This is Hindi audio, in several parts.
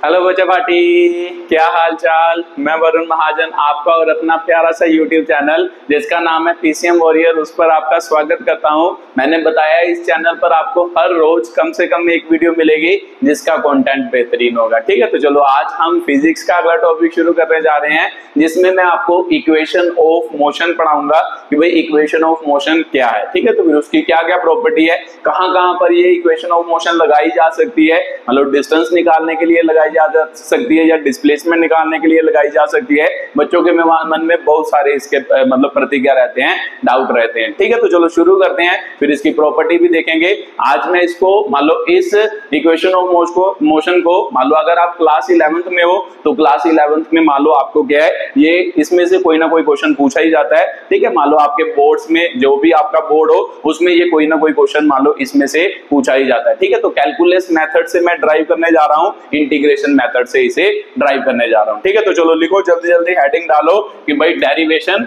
हेलो बच्चा पार्टी, क्या हाल चाल। मैं वरुण महाजन, आपका और अपना प्यारा सा यूट्यूब चैनल जिसका नाम है पीसीएम वॉरियर, उस पर आपका स्वागत करता हूं। मैंने बताया इस चैनल पर आपको हर रोज कम से कम एक वीडियो मिलेगी जिसका कंटेंट बेहतरीन होगा। ठीक है, तो चलो आज हम फिजिक्स का अगला टॉपिक शुरू करने जा रहे हैं जिसमें मैं आपको इक्वेशन ऑफ मोशन पढ़ाऊंगा कि भाई इक्वेशन ऑफ मोशन क्या है। ठीक है, तो फिर उसकी क्या क्या प्रॉपर्टी है, कहां कहां पर ये इक्वेशन ऑफ मोशन लगाई जा सकती है, मतलब डिस्टेंस निकालने के लिए लगाई जा सकती है या डिस्प्लेसमेंट निकालने के लिए लगाई जा सकती है। बच्चों के मन में बहुत सारे इसके मतलब प्रतिक्रिया रहते हैं, डाउट रहते हैं। ठीक है, तो चलो शुरू करते हैं, फिर इसकी प्रॉपर्टी भी देखेंगे। आज मैं इसको मान लो इस इक्वेशन ऑफ मोशन को मान लो अगर आप क्लास 11th में हो तो क्लास 11th में मान लो आपको क्या है, ये इसमें से कोई ना कोई क्वेश्चन पूछा ही जाता है। ठीक है, मान लो आपके बोर्ड्स में जो भी आपका बोर्ड हो उसमें ये कोई ना कोई क्वेश्चन मान लो इसमें से पूछा ही जाता है। ठीक है, तो कैलकुलस मेथड से मैं ड्राइव करने जा रहा हूं, इंटीग्रेशन मेथड से इसे ड्राइव करने जा रहा हूं। ठीक है, तो चलो लिखो जल्दी जल्दी हेडिंग डालो कि भाई डेरिवेशन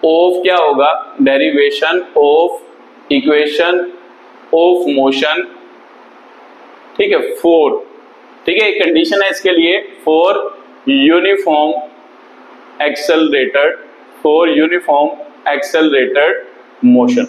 ऑफ क्या होगा, derivation of equation of motion. ठीक है, फोर, ठीक है, एक कंडीशन है इसके लिए, फॉर यूनिफॉर्म एक्सेलरेटेड मोशन।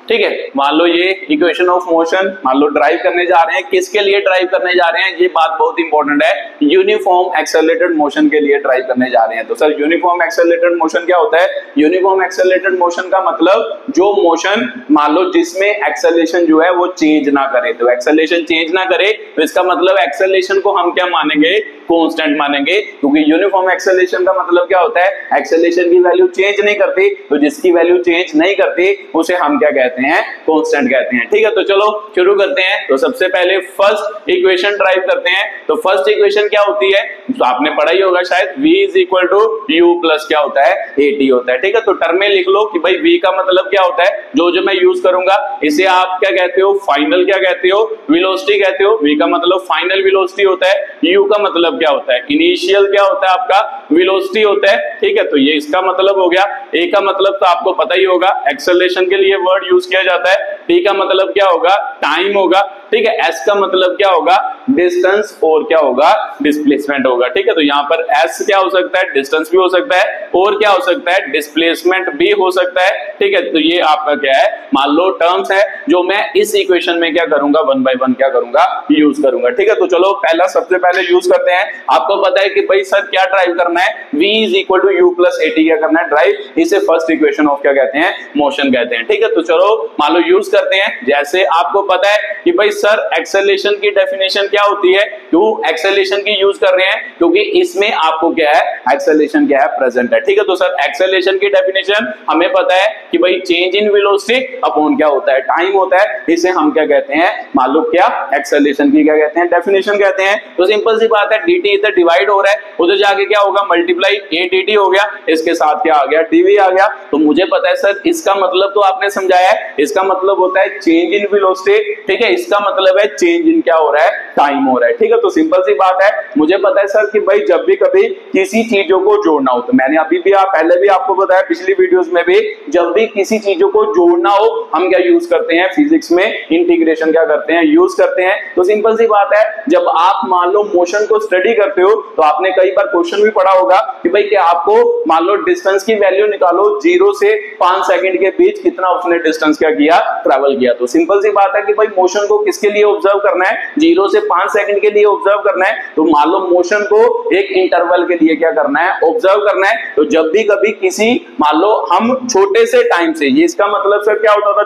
ठीक है, मान लो ये इक्वेशन ऑफ मोशन मान लो ड्राइव करने जा रहे हैं, किसके लिए ड्राइव करने जा रहे हैं, ये बात बहुत इंपॉर्टेंट है, यूनिफॉर्म एक्सेलरेटेड मोशन के लिए ड्राइव करने जा रहे हैं। तो सर यूनिफॉर्म एक्सेलरेटेड मोशन क्या होता है? यूनिफॉर्म एक्सेलरेटेड मोशन का मतलब जो मोशन मान लो जिसमें एक्सेलरेशन जो है वो चेंज ना करे। तो एक्सेलरेशन चेंज ना करे तो इसका मतलब एक्सेलरेशन को हम क्या मानेंगे, कांस्टेंट मानेंगे, क्योंकि यूनिफॉर्म एक्सेलरेशन का मतलब क्या होता है, एक्सेलरेशन की वैल्यू चेंज नहीं करती, तो जिसकी वैल्यू चेंज नहीं करती उसे हम क्या कहते हैं, कांस्टेंट कहते हैं। ठीक है, तो चलो शुरू करते हैं। तो सबसे पहले फर्स्ट इक्वेशन ड्राइव करते हैं। तो फर्स्ट इक्वेशन क्या होती है, तो आपने पढ़ा ही होगा शायद, v is equal to u plus क्या होता है, at होता है। ठीक है, तो टर्म में लिख लो कि भाई v का मतलब क्या होता है, जो मैं यूज करूंगा इसे आप क्या कहते हो, फाइनल क्या कहते हो, वेलोसिटी कहते हो। v का मतलब फाइनल वेलोसिटी होता है, u का मतलब क्या होता है, इनिशियल क्या होता है आपका, वेलोसिटी होता है। ठीक है, तो ये इसका मतलब हो गया। a का मतलब तो आपको पता ही होगा, एक्सेलरेशन के लिए वर्ड यूज किया जाता है। t का मतलब क्या होगा, टाइम होगा। ठीक है, s का मतलब क्या होगा, डिस्टेंस, और क्या होगा, डिस्प्लेसमेंट होगा। ठीक है, तो यहाँ पर s क्या हो सकता है, डिस्टेंस भी हो सकता है, और क्या हो सकता है, डिस्प्लेसमेंट भी हो सकता है। ठीक है, तो ये आपका क्या है, मान लो टर्म्स है जो मैं इस इक्वेशन में क्या करूंगा, वन बाय वन क्या करूंगा, यूज करूंगा। ठीक है, तो चलो पहला सबसे पहले यूज करते हैं। आपको पता है कि भाई सर क्या ड्राइव करना है, v is equal to u plus at क्या करना है, ड्राइव, इसे फर्स्ट इक्वेशन ऑफ क्या कहते हैं, मोशन कहते हैं। ठीक है, तो चलो मान लो यूज करते हैं। जैसे आपको पता है कि भाई सर एक्सेलरेशन की डेफिनेशन क्या होती है, क्यों एक्सेलरेशन की यूज कर रहे हैं, क्योंकि इसमें आपको क्या है, एक्सेलरेशन क्या है, प्रेजेंट है। ठीक है, तो सर एक्सेलरेशन की डेफिनेशन हमें पता है कि भाई चेंज इन वेलोसिटी अपॉन क्या होता है, टाइम होता है। इसे हम क्या कहते हैं, मान लो क्या, एक्सेलरेशन की क्या कहते हैं, डेफिनेशन कहते हैं। तो सिंपल सी बात है, dt इधर डिवाइड हो रहा है, उधर जाके क्या होगा, मल्टीप्लाई a dt हो गया, इसके साथ क्या आ गया, dv आ गया। तो मुझे पता है सर इसका मतलब तो आपने समझाया है, इसका मतलब होता है चेंज इन वेलोसिटी। ठीक है, इसका मतलब है चेंज इन क्या हो रहा है, टाइम हो रहा है। ठीक है, तो सिंपल सी बात है, मुझे पता है सर कि भाई जब भी कभी किसी चीजों को जोड़ना हो, तो मैंने अभी भी पहले भी आपको बताया पिछली वीडियोस में भी, जब भी किसी चीजों को जोड़ना हो हम क्या यूज करते हैं, फिजिक्स में इंटीग्रेशन क्या करते हैं, यूज करते हैं। तो सिंपल सी बात है, जब आप मान लो मोशन को स्टडी करते हो तो आपने कई बार क्वेश्चन भी पढ़ा होगा कि भाई कि आपको मान लो डिस्टेंस की वैल्यू निकालो, 0 से 5 सेकंड के बीच कितना उसने डिस्टेंस क्या किया, ट्रैवल किया। तो सिंपल सी बात है कि भाई मोशन को किसके लिए ऑब्जर्व करना है, 0 से 5 सेकंड के लिए ऑब्जर्व करना है। तो मान लो मोशन को एक इंटरवल के लिए क्या करना है, ऑब्जर्व करना है। तो जब भी कभी किसी मान लो हम छोटे से टाइम से, ये इसका मतलब सर क्या होता था,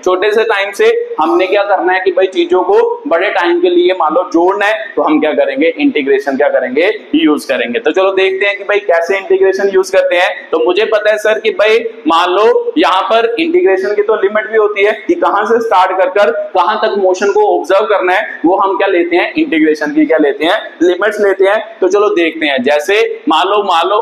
छोटे से टाइम से हमने क्या करना है कि भाई चीजों को बड़े टाइम के लिए मान लो जोड़ना है, तो हम क्या करेंगे, इंटीग्रेशन क्या करेंगे, यूज करेंगे। तो चलो देखते हैं कि भाई कैसे इंटीग्रेशन यूज करते हैं। तो मुझे पता है सर कि भाई मान लो यहां पर इंटीग्रेशन की तो लिमिट भी होती है कि कहां से स्टार्ट कर कहां तक मोशन को ऑब्जर्व करना है, वो हम क्या लेते हैं, इंटीग्रेशन की क्या लेते हैं, लिमिट्स लेते हैं। तो चलो देखते हैं। जैसे मान लो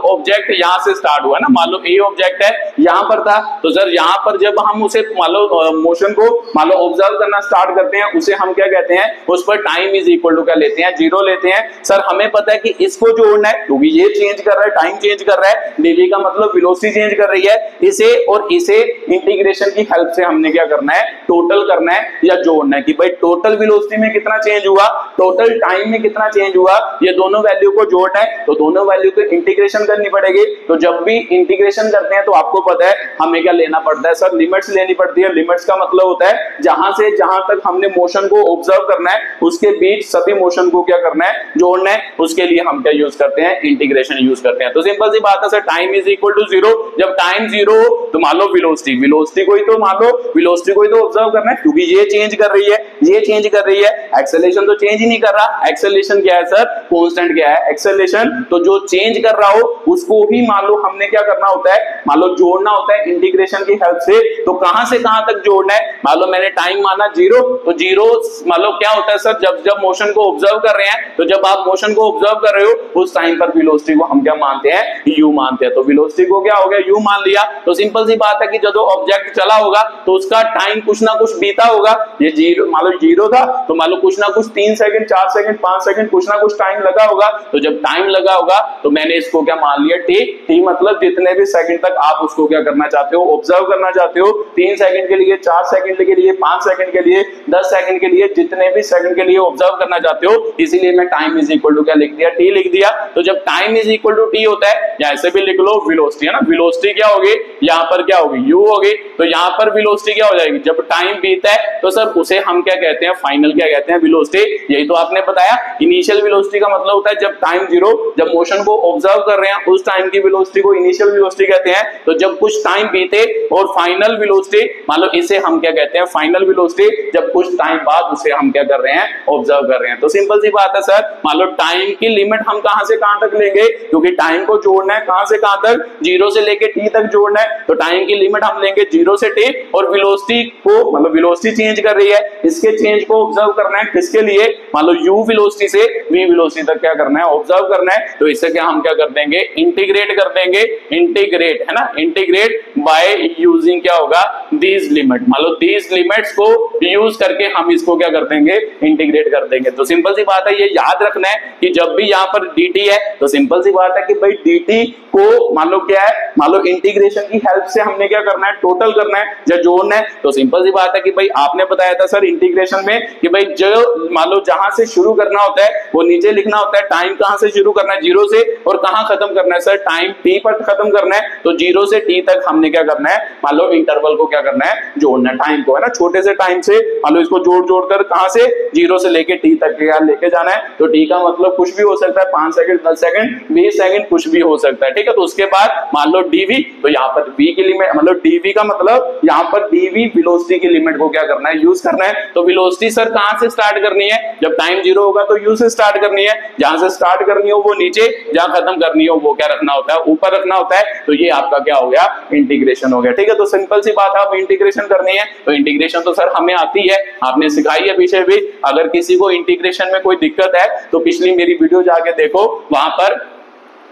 ऑब्जेक्ट यहां से स्टार्ट हुआ ना, मान लो ए ऑब्जेक्ट है, यहां पर था, तो सर यहां पर जब हम उसे मान लो मोशन को मान लो ऑब्जर्व करना स्टार्ट करते हैं, उसे हम क्या कहते हैं, उस पर टाइम इज इक्वल टू क्या लेते हैं, 0 लेते हैं। सर हमें पता है कि इसको जोड़ना है क्योंकि ये चेंज कर रहा है, टाइम चेंज कर रहा है, dv का मतलब वेलोसिटी चेंज कर रही है, इसे और इसे इंटीग्रेशन की हेल्प से हमने क्या करना है, टोटल करना है या जोड़ना है कि भाई टोटल वेलोसिटी में कितना चेंज हुआ, टोटल टाइम में कितना चेंज हुआ, ये दोनों वैल्यू को जोड़ना है। तो दोनों वैल्यू को इंटीग्रेशन करनी पड़ेगी। तो जब भी इंटीग्रेशन करते हैं तो आपको पता है हमें क्या लेना पड़ता है सर, लिमिट्स लेनी पड़ती है। लिमिट्स का मतलब होता है जहां से जहां तक हमने मोशन को ऑब्जर्व करना है उसके बीच सभी मोशन को क्या करना है, जोड़ना है। उसके लिए हम क्या यूज करते हैं, इंटीग्रेशन यूज करते हैं। तो सिंपल सी बात है sir, time is equal to 0। जब टाइम 0 हो तो मान लो वेलोसिटी को ही तो मान लो वेलोसिटी को ही तो ऑब्जर्व करना है, क्योंकि ये चेंज कर रही है, ये चेंज कर रही है, एक्सेलरेशन तो चेंज ही नहीं कर रहा। एक्सेलरेशन क्या है सर, कांस्टेंट क्या है, एक्सेलरेशन। तो जो चेंज कर रहा हो उसको ही मान लो हमने क्या करना होता है, मान लो जोड़ना होता है इंटीग्रेशन की हेल्प से। तो कहां से कहां तक जोड़ना है, मान लो मैंने टाइम माना 0, तो 0 मान लो क्या होता है सर, जब मोशन को ऑब्जर्व कर रहे हैं, तो जब आप मोशन को ऑब्जर्व कर रहे हो उस टाइम पर वेलोसिटी को हम क्या मानते हैं, u मानते हैं। तो वेलोसिटी को क्या हो गया, u मान लिया। तो सिंपल सी बात है कि जब ऑब्जेक्ट चला होगा तो उसका टाइम कुछ ना कुछ बीता होगा। ये 0 मान लो 0 था तो मान लो कुछ ना कुछ 3 सेकंड 4 सेकंड 5 सेकंड कुछ ना कुछ टाइम लगा होगा। तो जब टाइम लगा होगा तो मैंने इसको क्या मान लिया, t मतलब जितने भी सेकंड तक आप उसको क्या करना चाहते हो, ऑब्जर्व करना चाहते हो। 3 सेकंड के लिए, 4 सेकंड के लिए, 5 सेकंड के लिए, 10 सेकंड के लिए, जितने भी सेकंड के लिए ऑब्जर्व करना चाहते हो, इसीलिए मैं टाइम इज इक्वल टू क्या लिख दिया, t लिख दिया। तो जब time is equal to t होता है, या ऐसे भी लिख लो वेलोसिटी है ना, वेलोसिटी क्या होगी, यहाँ पर क्या होगी, u होगी। तो यहाँ पर वेलोसिटी क्या हो जाएगी, जब टाइम बीता है तो सर उसे हम क्या कहते हैं, फाइनल क्या कहते हैं, वेलोसिटी। यही तो आपने बताया, इनिशियल वेलोसिटी का मतलब होता है जब टाइम 0, जब मोशन को ऑब्जर्व कर रहे हैं उस टाइम की वेलोसिटी को इनिशियल वेलोसिटी कहते हैं। तो जब कुछ टाइम बीते और फाइनल वेलोसिटी, मान लो इसे हम क्या कहते हैं, फाइनल वेलोसिटी, जब कुछ टाइम बाद उसे हम क्या कर रहे हैं, ऑब्जर्व कर रहे हैं। तो सिंपल सी बात है सर, मान लो टाइम की लिमिट हम कहां से कहां तक लेंगे, क्योंकि टाइम को जोड़ना है कहां से कहां तक, 0 से लेके t तक जोड़ना है। तो टाइम की लिमिट हम लेंगे 0 से t, और वेलोसिटी को मतलब वेलोसिटी चेंज कर रही है, इसके चेंज को ऑब्जर्व करना है। किसके लिए, मान लो u वेलोसिटी से v वेलोसिटी तक क्या करना है, ऑब्जर्व करना है। तो इससे क्या हम क्या कर देंगे, इंटीग्रेट कर देंगे। इंटीग्रेट है ना, इंटीग्रेट बाय यूजिंग क्या होगा, दीज लिमिट। मान लो दीज लिमिट्स को यूज करके हम इसको क्या कर देंगे, इंटीग्रेट कर देंगे। तो सिंपल सी बात है, ये याद रखना है कि जब भी यहाँ पर dt है तो सिंपल सी बात है कि भाई dt को मान लो क्या है, मान लो इंटीग्रेशन की हेल्प से हमने क्या करना है, टोटल करना है या जोड़ना है। तो सिंपल सी बात है कि भाई आपने बताया था सर इंटीग्रेशन में कि भाई जो मान लो जहां से शुरू करना होता है वो नीचे लिखना होता है। टाइम कहां से शुरू करना है, 0 से, और कहां खत्म करना है सर, टाइम t पर खत्म करना है। तो 0 से t तक हमने क्या करना है, मान लो इंटरवल को क्या करना है, जोड़ना है। टाइम को है ना, छोटे से टाइम से मान लो इसको जोड़ जोड़ कर कहां से, 0 से लेके t तक क्या लेके जाना है। तो t का मतलब कुछ भी हो सकता है, 5 सेकंड 10 सेकंड 20 सेकंड कुछ भी हो सकता है, ठीक है। तो उसके बाद मान लो dv, तो यहाँ पर v की लिमिट मतलब dv का मतलब यहाँ पर dv वेलोसिटी की लिमिट को क्या करना है, यूज करना है। तो वेलोसिटी सर कहां से स्टार्ट करनी है, जब टाइम 0 होगा तो u से स्टार्ट करनी है। जहां से स्टार्ट करनी हो वो नीचे, जहां खत्म करनी हो वो क्या रखना होता है, ऊपर रखना होता है। तो ये आपका क्या हो गया, इंटीग्रेशन हो गया, ठीक है। तो सिंपल सी बात है, आप इंटीग्रेशन करनी है तो इंटीग्रेशन तो सर हमें आती है, आपने सिखाई है पीछे भी। अगर किसी को इंटीग्रेशन में कोई दिक्कत है तो पिछली मेरी वीडियो जाके देखो, वहां पर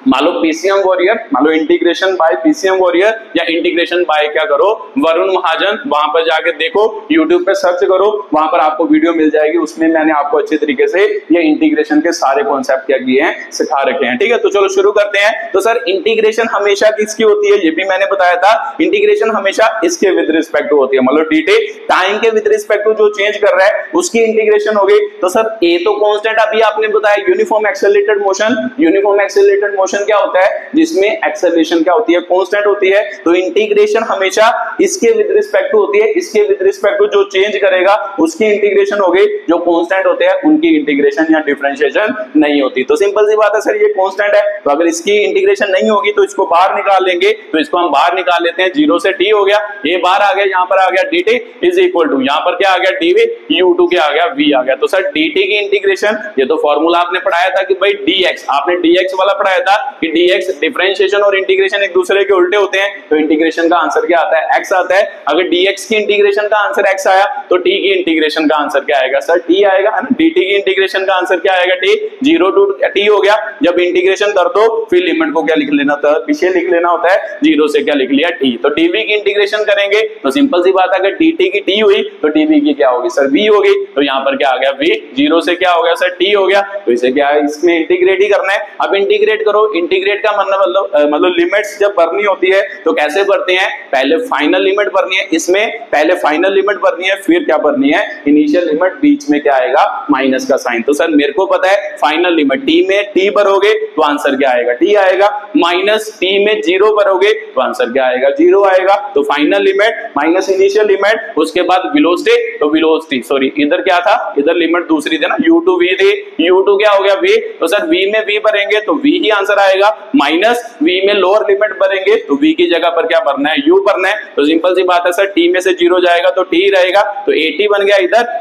मान लो पीसीएम वॉरियर, मान लो इंटीग्रेशन बाय पीसीएम वॉरियर या इंटीग्रेशन बाय क्या करो, वरुण महाजन, वहां पर जाके देखो, यूट्यूब पे सर्च करो, वहां पर आपको वीडियो मिल जाएगी। उसमें मैंने आपको अच्छे तरीके से ये इंटीग्रेशन के सारे कॉन्सेप्ट क्या किए हैं, सिखा रखे हैं, ठीक है। तो चलो शुरू करते हैं। तो सर इंटीग्रेशन हमेशा किसकी होती है, ये भी मैंने बताया था। इंटीग्रेशन हमेशा इसके विद रिस्पेक्ट टू होती है, मतलब dt टाइम के विद रिस्पेक्ट टू जो चेंज कर रहा है उसकी इंटीग्रेशन हो गई। तो सर a तो कांस्टेंट अभी आपने बताया, uniform accelerated motion, uniform accelerated motion क्या होता है, जिसमें एक्सेलरेशन क्या होती है, कांस्टेंट होती है। तो इंटीग्रेशन हमेशा इसके विद रिस्पेक्ट टू होती है, इसके विद रिस्पेक्ट टू जो चेंज करेगा उसकी इंटीग्रेशन हो गई। जो कांस्टेंट होते हैं उनकी इंटीग्रेशन या डिफरेंशिएशन नहीं होती। तो सिंपल सी बात है सर, ये कांस्टेंट है तो अगर इसकी इंटीग्रेशन नहीं होगी तो इसको बाहर निकाल लेंगे। तो इसको हम बाहर निकाल लेते हैं, 0 से t हो गया, ये बाहर आ गया, यहाँ पर आ गया dt इज इक्वल टू, यहाँ पर क्या आ गया dv, u2 क्या आ गया, v आ गया। तो सर dt की इंटीग्रेशन, ये तो फॉर्मूला आपने पढ़ाया था कि भाई dx, आपने dx वाला पढ़ाया था कि dx डिफरेंशिएशन और इंटीग्रेशन एक दूसरे के उल्टे होते हैं। तो इंटीग्रेशन का आंसर क्या आता है, x आता है। अगर dx की इंटीग्रेशन का आंसर x आया तो t की इंटीग्रेशन का आंसर क्या आएगा सर, t आएगा, है ना। dt की इंटीग्रेशन का आंसर क्या आएगा, t, 0 टू t हो गया। जब इंटीग्रेशन कर दो फिर लिमिट को क्या लिख लेना होता है, पीछे लिख लेना होता है, 0 से क्या लिख लिया t। तो dv की इंटीग्रेशन करेंगे तो सिंपल सी बात है, अगर dt की t हुई तो dv की क्या होगी सर, v होगी। तो यहाँ पर क्या आ गया v, 0 से क्या हो गया सर, t हो गया। तो इसे क्या है, इसमें इंटीग्रेट ही करना है। अब इंटीग्रेट करो, इंटीग्रेट का मतलब लिमिट्स जब भरनी होती है तो कैसे भरते हैं, पहले फाइनल लिमिट भरनी है, इसमें पहले फाइनल लिमिट भरनी है, फिर क्या भरनी है, इनिशियल लिमिट, बीच में क्या आएगा, माइनस का साइन। तो सर मेरे को पता है फाइनल लिमिट टी में टी भरोगे तो आंसर क्या आएगा, टी आएगा, माइनस टी में 0 भरोगे तो आंसर क्या आएगा, 0 आएगा। तो final limit minus initial limit, उसके बाद वेलोसिटी, तो वेलोसिटी सॉरी इधर क्या था, इधर लिमिट दूसरी थी ना, u2 v थी, u2 क्या हो गया v, तो सर v में v भरेंगे तो v ही आंसर आएगा, माइनस v में लोअर लिमिट भरेंगे तो v की जगह पर क्या भरना है, u भरना है। तो सिंपल सी बात है सर, t में से 0 जाएगा तो t रहेगा, तो 80 बन गया,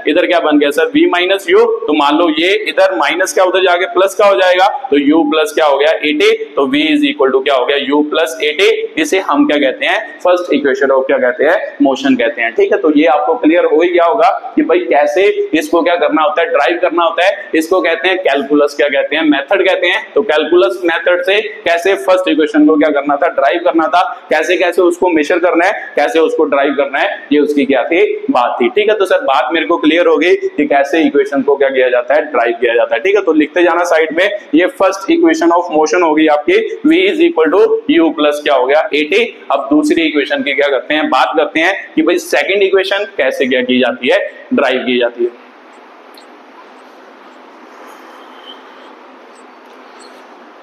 इधर क्या बन गया सर, v माइनस u, तो मान लो ये इधर माइनस क्या उधर जाके प्लस का हो जाएगा, तो u प्लस क्या हो गया 80, तो v इज इक्वल टू क्या हो गया, u प्लस 80। इसे हम क्या कहते हैं, फर्स्ट इक्वेशन ऑफ क्या कहते हैं, मोशन कहते हैं। ठीक है, तो ये आपको क्लियर हो ही गया होगा कि भाई कैसे इसको क्या करना होता है, ड्राइव करना होता है। इसको कहते हैं कैलकुलस, क्या कहते हैं, मेथड कहते हैं। तो कैलकुलस मेथड से कैसे फर्स्ट इक्वेशन को क्या करना था, ड्राइव करना था, कैसे कैसे उसको मेजर करना है, कैसे उसको ड्राइव करना है, ये उसकी क्या थी, बात थी। ठीक है, तो सर बात मेरे को क्लियर हो गई कि कैसे इक्वेशन को क्या किया जाता है, ड्राइव किया जाता है। ठीक है, तो लिखते जाना साइड में, ये फर्स्ट इक्वेशन ऑफ मोशन होगी आपकी, v is equal to u plus क्या हो गया 80। अब दूसरी इक्वेशन की क्या करते हैं, बात करते हैं कि भाई सेकंड इक्वेशन कैसे क्या की जाती है, ड्राइव की जाती है।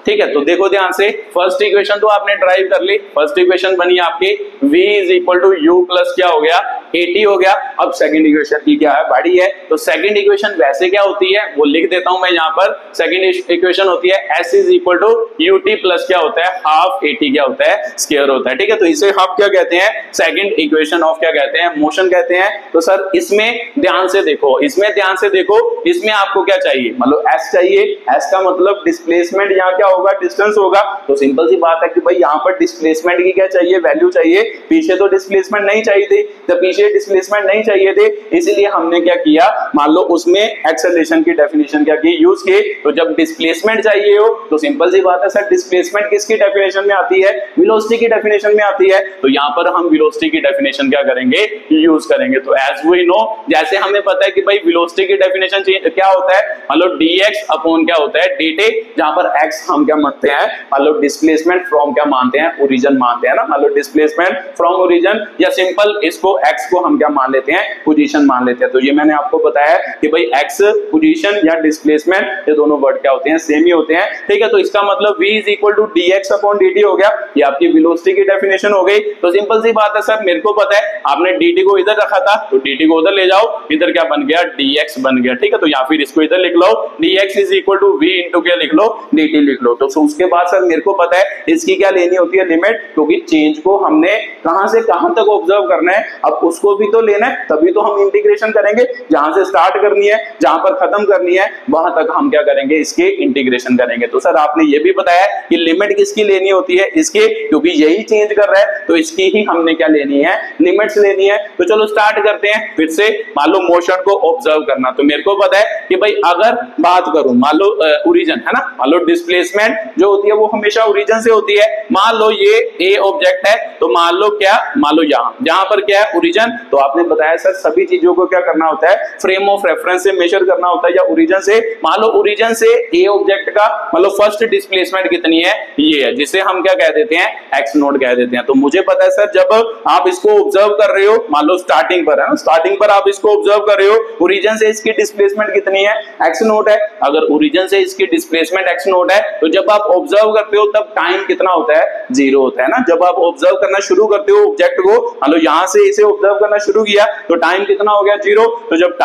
ठीक है, तो देखो ध्यान से, फर्स्ट इक्वेशन तो आपने ड्राइव कर ली, फर्स्ट इक्वेशन बनी आपकी v is equal to u plus क्या हो गया 80 हो गया। अब सेकंड इक्वेशन की क्या है, बड़ी है, तो सेकंड इक्वेशन वैसे क्या होती है वो लिख देता हूं मैं यहाँ पर। सेकंड इक्वेशन होती है s is equal to ut plus क्या होता है, हाफ 80 क्या होता है, स्क्वायर होता है। ठीक है, तो इसे हम क्या कहते हैं, सेकंड इक्वेशन ऑफ क्या कहते हैं, मोशन कहते हैं। तो सर इसमें ध्यान से देखो, इसमें ध्यान से देखो, इसमें आपको क्या चाहिए, मतलब s चाहिए, s का मतलब डिस्प्लेसमेंट यहाँ क्या होगा, डिस्टेंस होगा। तो सिंपल सी बात है कि भाई यहाँ पर डिस्प्लेसमेंट की क्या चाहिए, वैल्यू चाहिए, पीछे तो डिस्प्लेसमेंट नहीं चाहिए थे, तो पीछे डिस्प्लेसमेंट नहीं चाहिए थे, इसीलिए हमने क्या किया, मान लो उसमें एक्सेलरेशन की डेफिनेशन क्या की, यूज की। तो जब डिस्प्लेसमेंट चाहिए हो तो सिंपल सी बात है सर, डिस्प्लेसमेंट किसकी डेफिनेशन में आती है, वेलोसिटी की डेफिनेशन में आती है। तो यहाँ पर हम वेलोसिटी की डेफिनेशन क्या करेंगे, यूज करेंगे। तो एज वी नो, जैसे हमें पता है कि भाई वेलोसिटी की डेफिनेशन क्या होता है, मतलब dx अपॉन क्या होता है dt, जहां पर x हम क्या मानते हैं, मतलब डिस्प्लेसमेंट फ्रॉम क्या मानते हैं, ओरिजिन मानते हैं ना, मतलब डिस्प्लेसमेंट फ्रॉम ओरिजिन, या सिंपल इसको x को हम क्या मान लेते हैं, पोजीशन मान लेते हैं। तो ये मैंने आपको बताया कि भाई x पोजीशन या डिस्प्लेसमेंट, ये दोनों वर्ड क्या होते हैं, सेम ही होते हैं। ठीक है, तो इसका मतलब v is equal to dx upon dt हो गया, ये आपकी वेलोसिटी की डेफिनेशन हो गई। तो सिंपल सी बात है सर, मेरे को पता है आपने dt को इधर रखा था, तो dt को उधर ले जाओ, इधर क्या बन गया, dx बन गया। ठीक है, तो या फिर इसको इधर लिख लो, dx is equal to v into क्या लिख लो, dt लिख लो। तो उसके बाद सर मेरे को पता है इसकी क्या लेनी होती है, लिमिट, क्योंकि चेंज को हमने कहां से कहां तक ऑब्जर्व करना है, अब उसको भी तो लेना है, तभी तो हम इंटीग्रेशन करेंगे। जहां से स्टार्ट करनी है, जहां पर खत्म करनी है, वहां तक हम क्या करेंगे, इसके इंटीग्रेशन करेंगे। तो सर आपने ये भी बताया कि लिमिट किसकी लेनी होती है, इसके, क्योंकि यही चेंज कर रहा है, तो इसकी ही हमने क्या लेनी है, लिमिट्स लेनी है। तो चलो स्टार्ट करते हैं फिर से। मान लो मोशन को ऑब्जर्व करना, तो मेरे को पता है कि भाई अगर बात करूं, मान लो ओरिजिन है ना, मान लो डिस्प्लेसमेंट जो होती है वो हमेशा ओरिजिन से होती है। मान लो ये ए ऑब्जेक्ट है, तो मान लो क्या, मान लो जहां पर क्या है ओरिजिन, तो आपने बताया सर सभी चीजों को क्या करना होता है, फ्रेम ऑफ रेफरेंस से मेजर करना होता है या ओरिजिन से। मान लो ओरिजिन से ए ऑब्जेक्ट का मतलब फर्स्ट डिस्प्लेसमेंट कितनी है, ये है, जिसे हम क्या कह देते हैं, एक्स नोट कह देते हैं। तो मुझे पता है सर, जब आप इसको ऑब्जर्व कर रहे हो, मान लो स्टार्टिंग पर है ना, स्टार्टिंग पर आप इसको ऑब्जर्व कर रहे हो, ओरिजिन से इसकी डिस्प्लेसमेंट कितनी है, एक्स नोट है। अगर ओरिजिन से इसकी डिस्प्लेसमेंट एक्स नोट है, तो जब आप ऑब्जर्व करते हो तब टाइम कितना होता है, 0 होता है ना। जब आप ऑब्जर्व करना शुरू करते हो ऑब्जेक्ट को, मान लो यहां से इसे ऑब्जर्व करना शुरू किया, तो टाइम कितना हो गया, 0। तो जब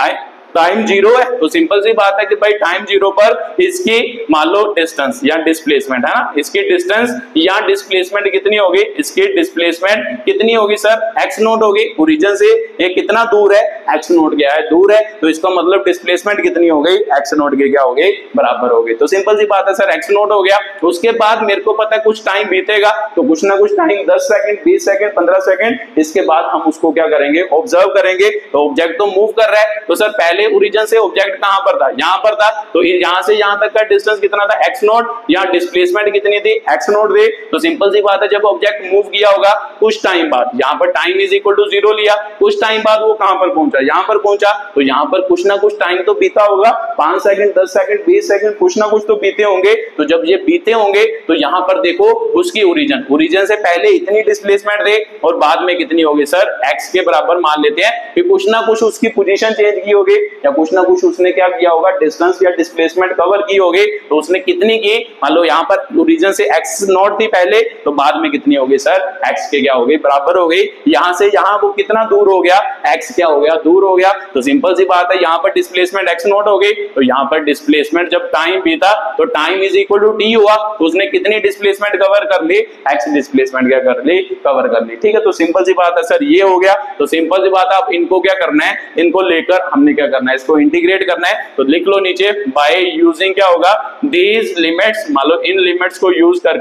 टाइम 0 है, तो सिंपल सी बात है कि भाई टाइम 0 पर इसकी मान लो डिस्टेंस या डिस्प्लेसमेंट है ना, इसकी डिस्टेंस या डिस्प्लेसमेंट कितनी होगी, इसकी डिस्प्लेसमेंट कितनी होगी सर, एक्स नोट होगी। ओरिजिन से ये कितना दूर है, एक्स नोट क्या है, दूर है, तो इसका मतलब डिस्प्लेसमेंट कितनी हो गई, एक्स नोट के क्या हो गई, बराबर हो गई। तो सिंपल सी बात है सर, एक्स नोट हो गया। उसके बाद मेरे को पता है कुछ टाइम बीतेगा, तो कुछ ना कुछ टाइम 10 सेकंड, 20 सेकंड, 15 सेकंड, इसके बाद हम उसको क्या करेंगे, ऑब्जर्व करेंगे। तो ऑब्जेक्ट तो मूव कर रहा है, तो सर पहले पहले ओरिजिन से ऑब्जेक्ट कहां पर था, यहां पर था, तो यहां से यहां तक का डिस्टेंस कितना था x नॉट, यहां डिस्प्लेसमेंट कितनी थी x नॉट थी। तो सिंपल सी बात है जब ऑब्जेक्ट मूव किया होगा कुछ टाइम बाद, यहां पर टाइम इज इक्वल टू 0 लिया, कुछ टाइम बाद वो कहां पर पहुंचा, यहां पर पहुंचा, तो यहां पर कुछ ना कुछ टाइम तो बीता होगा, 5 सेकंड 10 सेकंड 20 सेकंड कुछ ना कुछ तो बीते होंगे। तो जब ये बीते होंगे तो यहां पर देखो उसकी ओरिजिन से पहले इतनी डिस्प्लेसमेंट थे और बाद में कितनी होगी सर x के बराबर मान लेते हैं कि कुछ ना कुछ उसकी पोजीशन चेंज की होगी या कुछ ना कुछ उसने क्या किया होगा, डिस्टेंस या डिस्प्लेसमेंट कवर की होगी। तो उसने कितनी की, मान लो यहां पर ओरिजिन से x नॉट थी पहले, तो बाद में कितनी होगी सर x के क्या हो गई, बराबर हो गई। यहां से यहां वो कितना दूर हो गया, x क्या हो गया, दूर हो गया। तो सिंपल सी बात है यहां पर डिस्प्लेसमेंट x नॉट हो गई, तो यहां पर डिस्प्लेसमेंट जब टाइम बीता तो time is equal to t हुआ, तो उसने कितनी डिस्प्लेसमेंट कवर कर ली, x डिस्प्लेसमेंट क्या कर ली, कवर कर ली। ठीक है, तो सिंपल सी बात है सर ये हो गया। तो सिंपल सी बात है, आप इनको क्या करना है, इनको लेकर हमने क्या करना है, इसको इंटीग्रेट करना है। तो लिख लो नीचे बाय यूजिंग क्या होगा, दीज लिमिट्स, मान लो इन लिमिट्स को यूज कर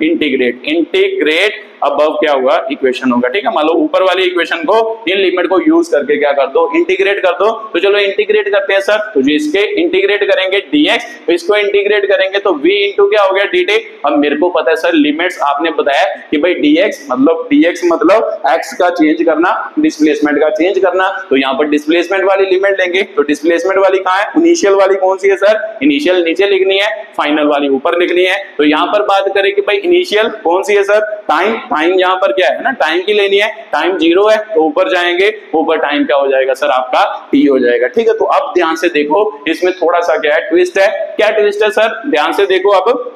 इंटीग्रेट अबव क्या होगा, इक्वेशन होगा। ठीक है, मान लो ऊपर वाली इक्वेशन को इन लिमिट को यूज करके क्या कर दो, इंटीग्रेट कर दो। तो चलो इंटीग्रेट करते हैं सर, तो इसके इंटीग्रेट करेंगे dx, तो इसको इंटीग्रेट करेंगे तो v इंटू क्या हो गया dt। अब मेरे को पता है सर लिमिट्स आपने बताया कि भाई dx मतलब x का चेंज करना, डिस्प्लेसमेंट का चेंज करना। तो यहाँ पर डिस्प्लेसमेंट वाली लिमिट लेंगे, तो डिस्प्लेसमेंट वाली कहाँ है, इनिशियल वाली कौन सी है सर, इनिशियल नीचे लिखनी है, फाइनल वाली ऊपर लिखनी है। तो यहाँ पर बात करें कि भाई इनिशियल कौन सी है सर, टाइम यहाँ पर क्या है ना, टाइम की लेनी है, टाइम 0 है तो ऊपर जाएंगे, ऊपर टाइम क्या हो जाएगा सर आपका t हो जाएगा। ठीक है, तो अब ध्यान से देखो इसमें थोड़ा सा क्या है, ट्विस्ट है। क्या ट्विस्ट है सर, ध्यान से देखो अब।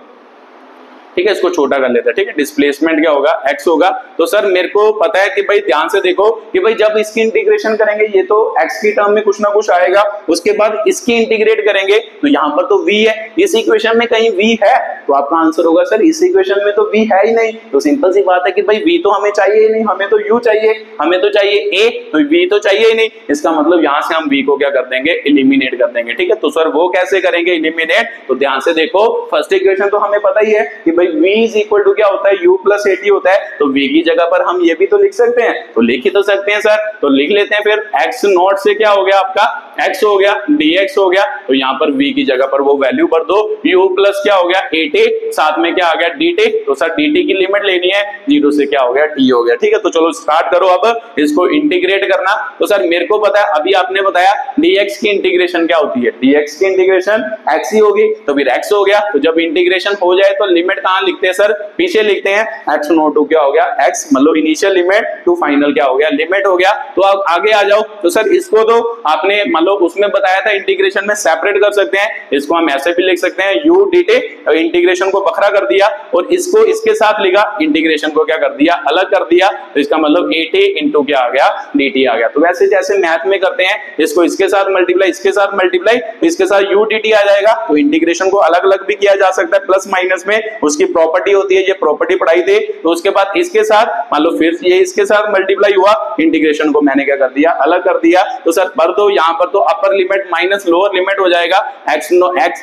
ठीक है, इसको छोटा कर लेते हैं। ठीक है, डिस्प्लेसमेंट क्या होगा, x होगा। तो सर मेरे को पता है कि भाई ध्यान से देखो कि भाई जब इसकी इंटीग्रेशन करेंगे ये तो x की टर्म में कुछ ना कुछ आएगा, उसके बाद इसकी इंटीग्रेट करेंगे तो यहाँ पर तो v है, इस इक्वेशन में कहीं v है, तो आपका आंसर होगा सर इस इक्वेशन में तो v है ही नहीं। तो सिंपल सी बात है कि भाई v तो हमें चाहिए ही नहीं, हमें तो u चाहिए, हमें तो चाहिए a, तो v तो चाहिए ही नहीं। इसका मतलब यहाँ से हम v को क्या कर देंगे, इलिमिनेट कर देंगे। ठीक है, तो सर वो कैसे करेंगे इलिमिनेट, तो ध्यान से देखो फर्स्ट इक्वेशन तो हमें पता ही है कि भाई v इज इक्वल टू क्या होता है, u प्लस at होता है। तो v की जगह पर हम ये भी तो लिख सकते हैं, तो लिख ही तो सकते हैं सर, तो लिख लेते हैं फिर x नॉट से क्या हो गया आपका, x हो गया, dx हो गया। तो यहाँ पर v की जगह पर वो वैल्यू भर दो, u प्लस क्या हो गया 8a, साथ में क्या आ गया dt। तो सर dt की लिमिट लेनी है, 0 से क्या हो गया t हो गया। ठीक है, तो चलो स्टार्ट करो अब इसको इंटीग्रेट करना। तो सर मेरे को पता है, अभी आपने बताया dx की इंटीग्रेशन क्या होती है, dx की इंटीग्रेशन x ही होगी, तो फिर x हो गया। तो जब इंटीग्रेशन हो जाए तो लिमिट कहां लिखते हैं सर, पीछे लिखते हैं, x नॉट टू क्या हो गया, x मतलब इनिशियल लिमिट टू फाइनल क्या हो गया, लिमिट हो गया। तो अब आगे आ जाओ। तो सर इसको तो आपने मतलब उसमें बताया था इंटीग्रेशन में सेपरेट कर सकते हैं, इसको हम ऐसे भी लिख सकते हैं u dt, इंटीग्रेशन को बखरा कर दिया और इसको इसके साथ लिखा, इंटीग्रेशन को क्या कर दिया, अलग कर दिया। तो इसका मतलब 8a इंटू क्या आ गया, dt आ गया। तो वैसे जैसे मैथ में करते हैं, इसको इसके साथ मल्टीप्लाई, इसके साथ मल्टीप्लाई, इसके साथ u dt आ जाएगा। तो इंटीग्रेशन को अलग अलग भी किया जा सकता है, प्लस माइनस में उसकी प्रॉपर्टी होती है, ये प्रॉपर्टी पढ़ाई थी। तो उसके बाद इसके साथ मान लो फिर ये इसके साथ मल्टीप्लाई हुआ, इंटीग्रेशन को मैंने क्या कर दिया, अलग कर दिया। तो सर भर दो, यहाँ पर तो upper limit minus lower limit हो जाएगा, x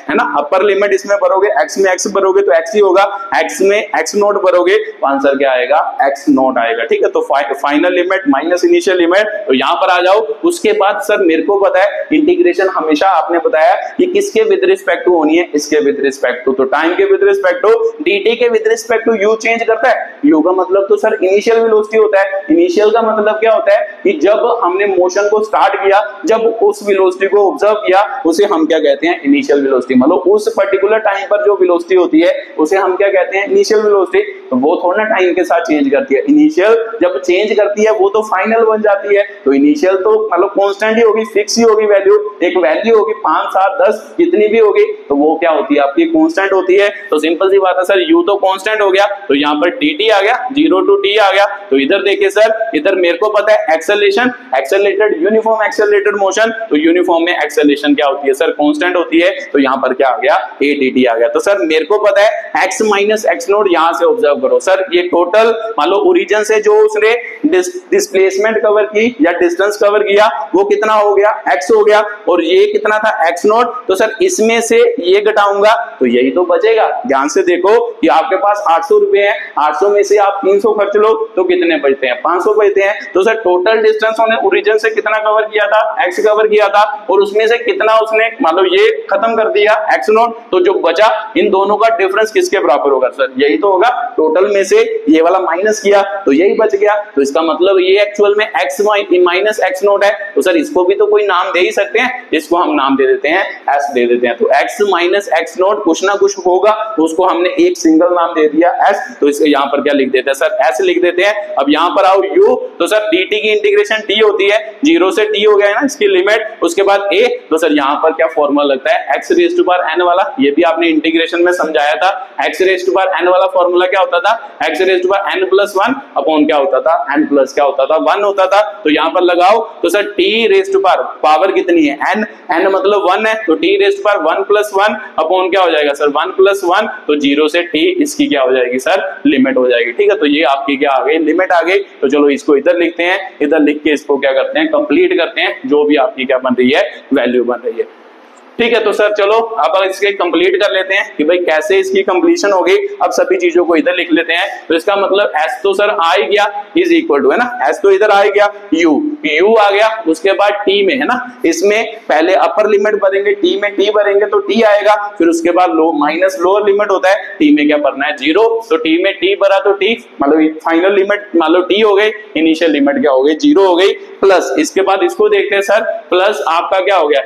है ना, अपर लिमिट इसमें भरोगे, x में x भरोगे तो x ही होगा, x में x नोट भरोगे तो आंसर क्या आएगा, x नोट आएगा। ठीक है, तो final limit minus initial limit. तो यहाँ पर आ जाओ। उसके बाद सर मेरे को पता है इंटीग्रेशन हमेशा आपने बताया कि किसके विद रिस्पेक्ट टू होनी है, इसके विद रिस्पेक्ट टू, तो टाइम के विद रिस्पेक्ट टू, dt के with respect to u change करता है। u का मतलब तो सर इनिशियल वेलोसिटी होता है। इनिशियल का मतलब क्या होता है कि जब हमने मोशन को स्टार्ट किया, जब उस वेलोसिटी को ऑब्जर्व किया, उसे हम क्या कहते हैं, इनिशियल वेलोसिटी। मतलब उस पर्टिकुलर टाइम पर जो वेलोसिटी होती है उसे हम क्या कहते हैं, इनिशियल वेलोसिटी। तो वो थोड़ा ना टाइम के साथ चेंज करती है, इनिशियल जब चेंज करती है वो तो फाइनल बन जाती है। तो इनिशियल तो मतलब कांस्टेंट ही होगी, फिक्स ही होगी वैल्यू, एक वैल्यू होगी 5 7 10 जितनी भी होगी, तो वो क्या होती है आपकी, कांस्टेंट होती है। तो सिंपल सी बात है सर, u तो कांस्टेंट हो गया, तो यहाँ पर dt आ गया, 0 to t आ गया। तो इधर देखिए सर, इधर मेरे को पता है acceleration, accelerated uniform accelerated motion, तो यूनिफॉर्म में एक्सेलरेशन क्या होती है सर, कांस्टेंट होती है। तो यहाँ पर क्या आ गया, a dt आ गया। तो सर मेरे को पता है x माइनस x नोट यहाँ से ऑब्जर्व ऑब्जर्व करो सर, ये टोटल मान लो ओरिजिन से जो उसने डिस्प्लेसमेंट कवर की या डिस्टेंस कवर किया वो कितना हो गया, x हो गया, और ये कितना था x नॉट। तो सर इसमें से ये घटाऊंगा तो यही तो बचेगा। ध्यान से देखो कि आपके पास 800 रुपए है, 800 में से आप 300 खर्च लो तो कितने बचते हैं, 500 बचते हैं। तो सर टोटल डिस्टेंस उन्होंने ओरिजिन से कितना कवर किया था, x कवर किया था, और उसमें से कितना उसने मान लो ये खत्म कर दिया x नॉट, तो जो बचा इन दोनों का डिफरेंस किसके बराबर होगा सर, यही तो होगा। टोटल में से ये वाला माइनस किया तो यही बच गया। तो इसका मतलब ये एक्चुअल में x माइनस x नॉट है। तो सर इसको भी तो कोई नाम दे ही सकते हैं, इसको हम नाम दे देते हैं s दे देते हैं। तो x माइनस x नॉट कुछ ना कुछ होगा, तो उसको हमने एक सिंगल नाम दे दिया s। तो इसके यहाँ पर क्या लिख देते हैं सर, s लिख देते हैं। अब यहाँ पर आओ u, तो सर dt की इंटीग्रेशन t होती है, 0 से t हो गया है ना इसकी लिमिट, उसके बाद a। तो सर यहाँ पर क्या फॉर्मूला लगता है, x raise to power n वाला, ये भी आपने इंटीग्रेशन में समझाया था। x raise to power n वाला फॉर्मूला क्या होता था, x raise to power n plus 1 upon क्या होता था, n प्लस क्या होता था 1 होता था। तो यहाँ पर लगाओ तो sir t raise to power कितनी है, n, n मतलब 1 है, तो t raise to power 1 plus 1 upon क्या हो जाएगा सर 1 प्लस 1, तो 0 से t इसकी क्या हो जाएगी सर, लिमिट हो जाएगी। ठीक है, तो ये आपकी क्या आ गई, लिमिट आ गई। तो चलो इसको इधर लिखते हैं, इधर लिख के इसको क्या करते हैं, कंप्लीट करते हैं, जो भी आपकी क्या बन रही है, वैल्यू बन रही है। ठीक है, तो सर चलो अब इसके कंप्लीट कर लेते हैं कि भाई कैसे इसकी कंप्लीशन हो गई। अब सभी चीजों को इधर लिख लेते हैं। तो इसका मतलब s तो सर आ ही गया, इज इक्वल टू है ना, s तो इधर आ ही गया, u आ गया, उसके बाद t में है ना, इसमें पहले अपर लिमिट भरेंगे, t में t भरेंगे तो t आएगा, फिर उसके बाद लो माइनस लोअर लिमिट होता है, t में क्या भरना है 0, तो t में t भरा तो t मतलब फाइनल लिमिट मान लो t हो गई, इनिशियल लिमिट क्या हो गई 0 हो गई, प्लस इसके बाद इसको देखते हैं सर, प्लस आपका क्या हो गया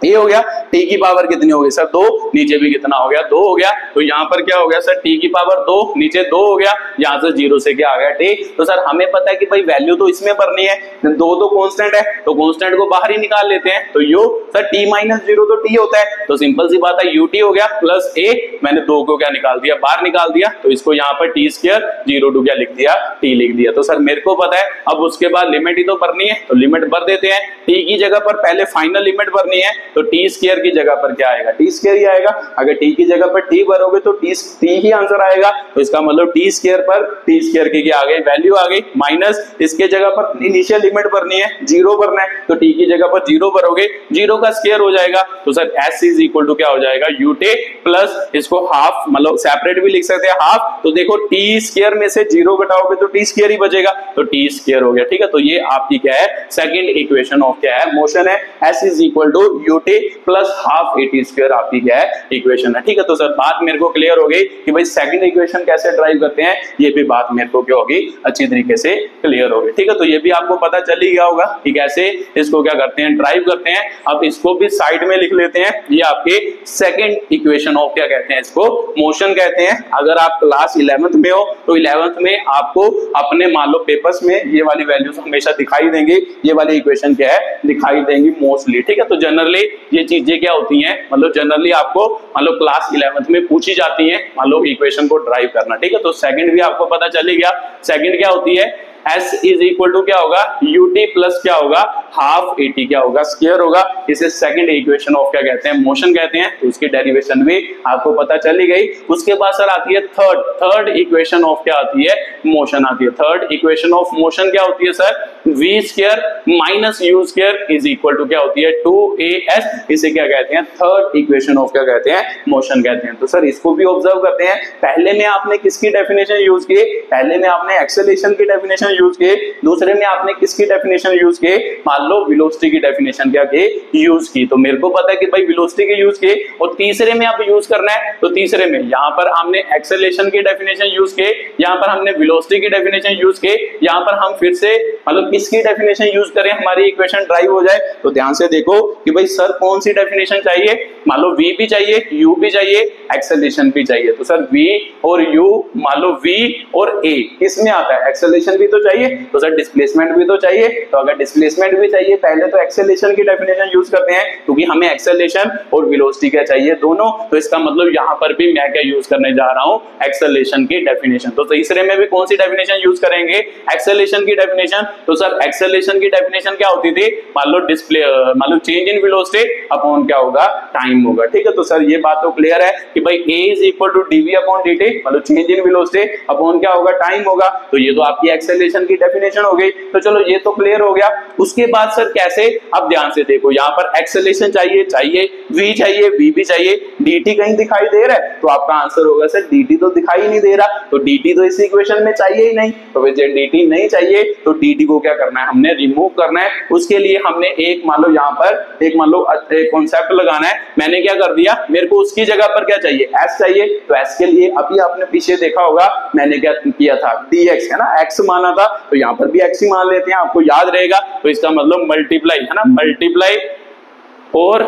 ये हो गया, t की पावर कितनी हो गई सर 2, नीचे भी कितना हो गया 2 हो गया। तो यहाँ पर क्या हो गया सर t की पावर 2, नीचे 2 हो गया, यहाँ से 0 से क्या आ गया t। तो सर हमें पता है कि भाई वैल्यू तो इसमें भरनी है, 2 तो कांस्टेंट है, तो कांस्टेंट को बाहर ही निकाल लेते हैं। तो u सर t माइनस 0 तो t होता है, तो सिंपल सी बात है ut हो गया प्लस a, मैंने 2 को क्या निकाल दिया, बाहर निकाल दिया, तो इसको यहाँ पर t स्क्वायर 0 टू क्या लिख दिया, t लिख दिया। तो सर मेरे को पता है, अब उसके बाद लिमिट ही तो भरनी है, तो लिमिट भर देते हैं। t की जगह पर पहले फाइनल लिमिट भरनी है, तो टी स्क्वायर की जगह पर क्या आएगा, टी स्क्वायर ही आएगा। अगर टी की जगह पर टी भरोगे तो टी ही आंसर आएगा। तो इसका मतलब टी स्क्वायर पर टी स्क्वायर की क्या आ गई, वैल्यू आ गई, माइनस इसके जगह पर इनिशियल लिमिट भरनी है, 0 भरना है, तो टी की जगह पर 0 भरोगे, 0 का स्क्वायर हो जाएगा। तो sir s is equal to क्या हो जाएगा, यूटे प्लस इसको हाफ, मतलब सेपरेट भी लिख सकते हैं हाफ। तो देखो टी स्क्वायर में से 0 घटाओगे तो टी स्क्वायर ही बचेगा, तो टी स्क्वायर हो गया। ठीक है, तो ये आपकी क्या है, सेकंड इक्वेशन ऑफ क्या है, मोशन है। s is equal to u t plus half a t square आपकी क्या है, इक्वेशन है। ठीक है, तो सर बात मेरे को क्लियर हो गई कि भाई सेकंड इक्वेशन कैसे ड्राइव करते हैं, ये भी बात मेरे को क्या होगी, अच्छी तरीके से क्लियर हो गई। ठीक है, तो ये भी आपको पता चल ही गया होगा कि कैसे इसको क्या करते हैं, ड्राइव करते हैं। अब इसको भी साइड में लिख लेते हैं, ये आपके सेकंड इक्वेशन ऑफ क्या कहते हैं, इसको मोशन कहते हैं। अगर आप क्लास 11th में हो तो 11th में आपको अपने मान लो पेपर्स में ये वाली वैल्यूज हमेशा दिखाई देंगे, ये वाली इक्वेशन क्या है, दिखाई देंगी मोस्टली। ठीक है, तो जनरली ये चीजें क्या होती हैं, मतलब जनरली आपको मान लो क्लास 11th में पूछी जाती है, मान लो इक्वेशन को ड्राइव करना। ठीक है, तो सेकंड भी आपको पता चल ही गया, सेकंड क्या होती है, s इज इक्वल टू क्या होगा, ut प्लस क्या होगा, हाफ at क्या होगा, स्क्वायर होगा। इसे सेकंड इक्वेशन ऑफ क्या कहते हैं, मोशन कहते हैं। तो उसकी डेरिवेशन भी आपको पता चल ही गई। उसके बाद सर आती है थर्ड इक्वेशन ऑफ क्या आती है, मोशन आती है। थर्ड इक्वेशन ऑफ मोशन क्या होती है sir, v square minus u square is equal to क्या होती है, 2as। इसे क्या कहते हैं, थर्ड इक्वेशन ऑफ क्या कहते हैं, मोशन कहते हैं। तो सर इसको भी ऑब्जर्व करते हैं, पहले में आपने किसकी डेफिनेशन यूज की, पहले में आपने एक्सेलरेशन की डेफिनेशन यूज किए, दूसरे में आपने किसकी डेफिनेशन यूज किए, मान लो वेलोसिटी की डेफिनेशन क्या की, यूज की। तो मेरे को पता है कि भाई वेलोसिटी की यूज की, और तीसरे में आप यूज करना है, तो तीसरे में यहाँ पर हमने एक्सेलरेशन की डेफिनेशन यूज की, यहाँ पर हमने वेलोसिटी की डेफिनेशन यूज की, यहाँ पर हम फिर से मतलब किसकी डेफिनेशन यूज करें हमारी इक्वेशन ड्राइव हो जाए। तो ध्यान से देखो कि भाई सर कौन सी डेफिनेशन चाहिए, मान लो v भी चाहिए, u भी चाहिए, एक्सेलरेशन भी चाहिए। तो सर v और u मान लो v और a किसमें आता है, एक्सेलरेशन भी तो चाहिए, तो सर डिस्प्लेसमेंट भी तो चाहिए। तो अगर डिस्प्लेसमेंट भी चाहिए, पहले तो एक्सेलरेशन की डेफिनेशन यूज करते हैं, क्योंकि हमें एक्सेलरेशन और वेलोसिटी क्या चाहिए, दोनों। तो इसका मतलब यहाँ पर भी मैं क्या यूज करने जा रहा हूँ, एक्सेलरेशन की डेफिनेशन। तो तीसरे में भी कौन सी डेफिनेशन यूज करेंगे, एक्सेलरेशन की डेफिनेशन। तो सर एक्सेलरेशन की डेफिनेशन क्या होती थी, मान लो चेंज इन वेलोसिटी अपॉन क्या होगा, टाइम होगा। ठीक है, तो सर ये बात तो क्लियर है कि भाई a is equal to dv upon dt, मतलब चेंज इन वेलोसिटी अपॉन क्या होगा, टाइम होगा। तो ये तो आपकी एक्सेलरेशन की डेफिनेशन हो गई। तो चलो ये तो क्लियर हो गया। उसके बाद सर कैसे, अब ध्यान से देखो, यहाँ पर एक्सेलरेशन चाहिए, v चाहिए, v भी चाहिए, dt कहीं दिखाई दे रहा है, तो आपका आंसर होगा सर dt तो दिखाई नहीं दे रहा, तो dt तो इस इक्वेशन में चाहिए ही नहीं। तो जब dt नहीं चाहिए तो dt को क्या करना है, हमने रिमूव करना है। उसके लिए हमने एक मान लो यहाँ पर एक कॉन्सेप्ट लगाना है। मैंने क्या कर दिया, मेरे को उसकी जगह पर क्या चाहिए, s चाहिए। तो s के लिए अभी आपने पीछे देखा होगा मैंने क्या किया था, dx है ना, x माना था, तो यहाँ पर भी x ही मान लेते हैं, आपको याद रहेगा। तो इसका मतलब मल्टीप्लाई है ना, मल्टीप्लाई और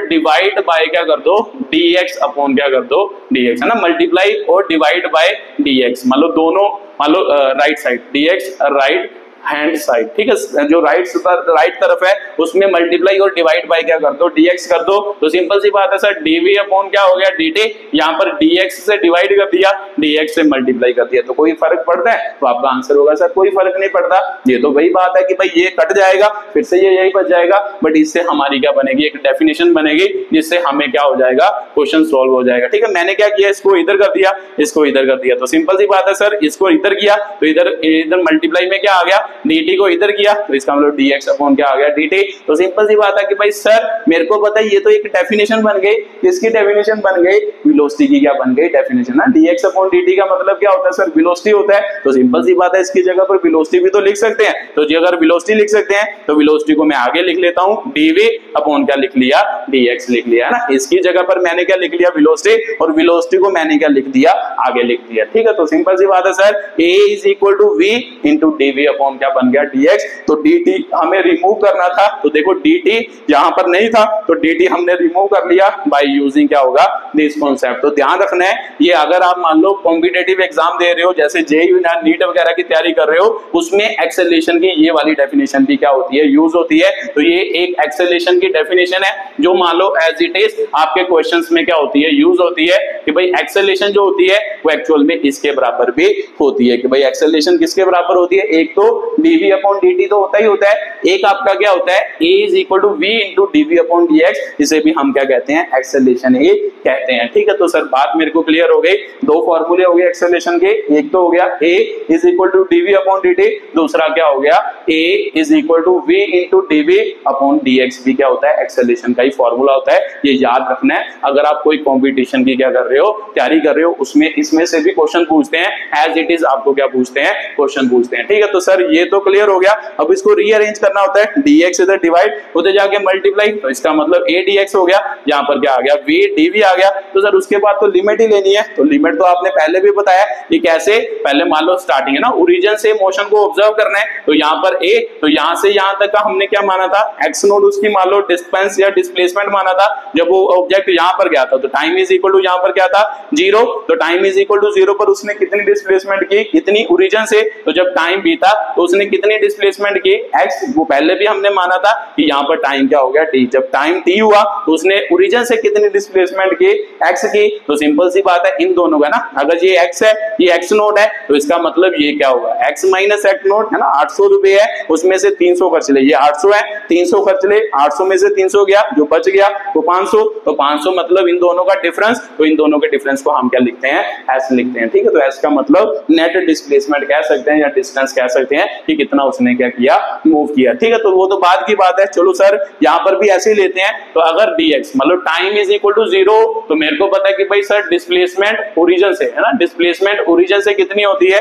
डिवाइड बाय क्या कर दो, dx अपॉन क्या कर दो, dx है ना, मल्टीप्लाई और डिवाइड बाय dx, मतलब दोनों, मान लो right side dx right hand side, ठीक है, जो राइट तरफ है उसमें मल्टीप्लाई और डिवाइड बाय क्या कर दो, dx कर दो। तो सिंपल सी बात है सर, dv अपॉन क्या हो गया, dt, यहाँ पर dx से डिवाइड कर दिया, dx से मल्टीप्लाई कर दिया, तो कोई फर्क पड़ता है, तो आपका आंसर होगा सर कोई फर्क नहीं पड़ता। ये तो वही बात है कि भाई ये कट जाएगा, फिर से ये यही बच जाएगा, बट इससे हमारी क्या बनेगी, एक डेफिनेशन बनेगी, जिससे हमें क्या हो जाएगा, क्वेश्चन सॉल्व हो जाएगा। ठीक है, मैंने क्या किया, इसको इधर कर दिया, इसको इधर कर दिया, तो सिंपल सी बात है सर, इसको इधर किया तो इधर मल्टीप्लाई में क्या आ गया, dt को इधर किया, तो इसका मतलब dx अपॉन क्या आ गया, dt। तो सिंपल सी बात है कि भाई सर मेरे को पता है ये तो एक डेफिनेशन बन गई, किसकी डेफिनेशन बन गई, वेलोसिटी की क्या बन गई, डेफिनेशन ना, dx अपॉन dt का मतलब क्या होता है सर, वेलोसिटी होता है। तो सिंपल सी बात है, इसकी जगह पर वेलोसिटी भी तो लिख सकते हैं, तो जी अगर वेलोसिटी लिख सकते हैं तो वेलोसिटी को मैं आगे लिख लेता हूं, dv अपॉन क्या लिख लिया, dx लिख लिया ना, इसकी जगह पर मैंने क्या लिख लिया, वेलोसिटी, और वेलोसिटी को मैंने क्या लिख दिया, आगे लिख दिया। ठीक है, तो सिंपल सी बात है sir, a is equal to v into dv upon क्या बन गया, dx। तो dt हमें रिमूव करना था, तो देखो dt यहां पर नहीं था, तो dt हमने रिमूव कर लिया बाय यूजिंग क्या होगा, दिस कॉन्सेप्ट। तो ध्यान रखना है, ये अगर आप मान लो कॉम्पिटिटिव एग्जाम दे रहे हो, जैसे जेईई नीट वगैरह की तैयारी कर रहे हो, उसमें एक्सेलरेशन की ये वाली डेफिनेशन भी क्या होती है, यूज होती है। तो ये एक एक्सेलरेशन की डेफिनेशन है, जो मान लो एज इट इज आपके क्वेश्चंस में क्या होती है, यूज होती है, कि भाई एक्सेलरेशन जो होती है वो एक्चुअल में इसके बराबर भी होती है, कि भाई एक्सेलरेशन किसके बराबर होती है, एक तो dv अपॉन dt तो होता ही होता है, एक आपका क्या होता है, a is equal to v into dv upon dx, इसे भी हम क्या कहते हैं, एक्सेलरेशन ही कहते हैं। ठीक है, तो सर बात मेरे को क्लियर हो गई, दो फॉर्मूले हो गए एक्सेलरेशन के, एक तो हो गया a is equal to dv upon dt, दूसरा क्या हो गया, a is equal to v into dv upon dx भी क्या होता है, एक्सेलरेशन का ही फॉर्मूला होता है। ये याद रखना है, अगर आप कोई कॉम्पिटिशन की क्या कर रहे हो, तैयारी कर रहे हो, उसमें इसमें से भी क्वेश्चन पूछते हैं, एज इट इज आपको क्या पूछते हैं, क्वेश्चन पूछते हैं। ठीक है, तो सर ये तो क्लियर हो गया। अब इसको रीअरेंज करना होता है, dx इधर डिवाइड, उधर जाके मल्टीप्लाई, तो इसका मतलब a dx हो गया, यहाँ पर क्या आ गया, v dv आ गया। तो सर उसके बाद तो लिमिट ही लेनी है, तो लिमिट तो आपने पहले भी बताया कि कैसे, पहले मान लो स्टार्टिंग है ना, ओरिजिन से मोशन को ऑब्जर्व करना है, तो यहाँ पर a, तो यहाँ से यहाँ तक का हमने क्या माना था, x नोट उसकी मान लो डिस्टेंस या डिस्प्लेसमेंट माना था। जब वो ऑब्जेक्ट यहाँ पर गया था तो टाइम इज इक्वल टू यहाँ पर क्या था, 0, तो टाइम इज इक्वल टू 0 पर उसने कितनी डिस्प्लेसमेंट की, कितनी, ओरिजिन से, तो जब टाइम बीता तो उसने कितनी डिस्प्लेसमेंट की, x, वो पहले भी हमने माना था कि यहाँ पर टाइम क्या हो गया, t, जब टाइम t हुआ तो उसने ओरिजिन से कितनी डिस्प्लेसमेंट की, x की। तो सिंपल सी बात है, इन दोनों का ना, अगर ये x है, ये x नोट है, तो इसका मतलब ये क्या होगा, x माइनस x नोट है ना, 800 रुपए है, उसमें से 300 खर्च ले, ये 800 है, 300 खर्च ले, 800 में से 300 गया, जो बच गया वो 500, तो 500 मतलब इन दोनों का डिफरेंस, तो इन दोनों के डिफरेंस को हम क्या लिखते हैं, s लिखते हैं। ठीक है, तो s का मतलब नेट डिस्प्लेसमेंट कह सकते हैं या डिस्टेंस कह सकते हैं कि कितना उसने क्या किया, मूव किया। ठीक है, तो वो तो बाद की बात है। चलो सर यहाँ पर भी ऐसे ही लेते हैं, तो अगर dx मतलब टाइम इज इक्वल टू 0, तो मेरे को पता है कि भाई सर डिस्प्लेसमेंट ओरिजिन से है ना, डिस्प्लेसमेंट ओरिजिन से कितनी होती है,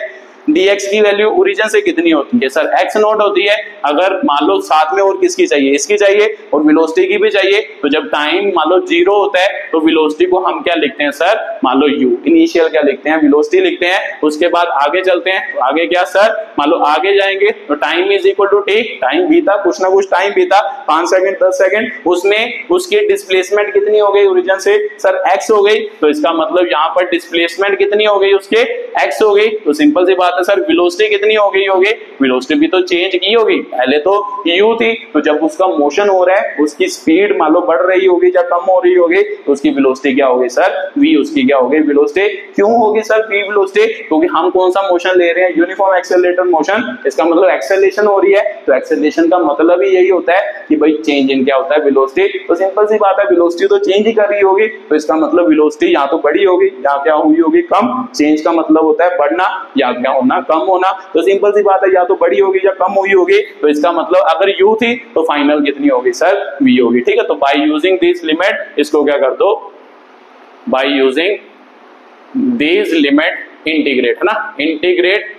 dx की वैल्यू ओरिजिन से कितनी होती है सर, x नोट होती है। अगर मान लो साथ में और किसकी चाहिए, इसकी चाहिए और वेलोसिटी की भी चाहिए, तो जब टाइम मान लो 0 होता है तो वेलोसिटी को हम क्या लिखते हैं सर, मान लो u, इनिशियल क्या लिखते हैं, वेलोसिटी लिखते हैं। उसके बाद आगे चलते हैं, तो आगे क्या सर, मान लो आगे जाएंगे तो time is equal to t, time बीता, कुछ ना कुछ टाइम बीता, 5 सेकंड 10 सेकंड, उसमें उसकी डिस्प्लेसमेंट कितनी हो गई ओरिजिन से सर, x हो गई। तो इसका मतलब यहाँ पर डिस्प्लेसमेंट कितनी हो गई उसके, x हो गई। तो सिंपल सी बात बात है सर वेलोसिटी कितनी हो गई होगी, वेलोसिटी भी तो चेंज की होगी, पहले तो u थी, तो जब उसका मोशन हो रहा है उसकी स्पीड मान लो बढ़ रही होगी या कम हो रही होगी तो उसकी वेलोसिटी क्या होगी सर, v उसकी क्या होगी वेलोसिटी। क्यों होगी सर v वेलोसिटी, क्योंकि हम कौन सा मोशन ले रहे हैं, यूनिफॉर्म एक्सेलरेटर मोशन, इसका मतलब एक्सेलरेशन हो रही है, तो एक्सेलरेशन का मतलब ही यही होता है कि भाई चेंज इन क्या होता है वेलोसिटी। तो सिंपल सी बात है वेलोसिटी तो चेंज ही कर रही होगी, तो इसका मतलब वेलोसिटी या तो बढ़ी होगी या क्या हुई होगी कम, चेंज का मतलब होता है बढ़ना या क्या होना कम होना, तो सिंपल सी बात है या तो बढ़ी होगी या कम हुई होगी, तो इसका मतलब अगर u थी तो फाइनल कितनी होगी सर v होगी। ठीक है, तो बाय यूजिंग दिस लिमिट इसको क्या कर दो, by using this limit integrate है ना, इंटीग्रेट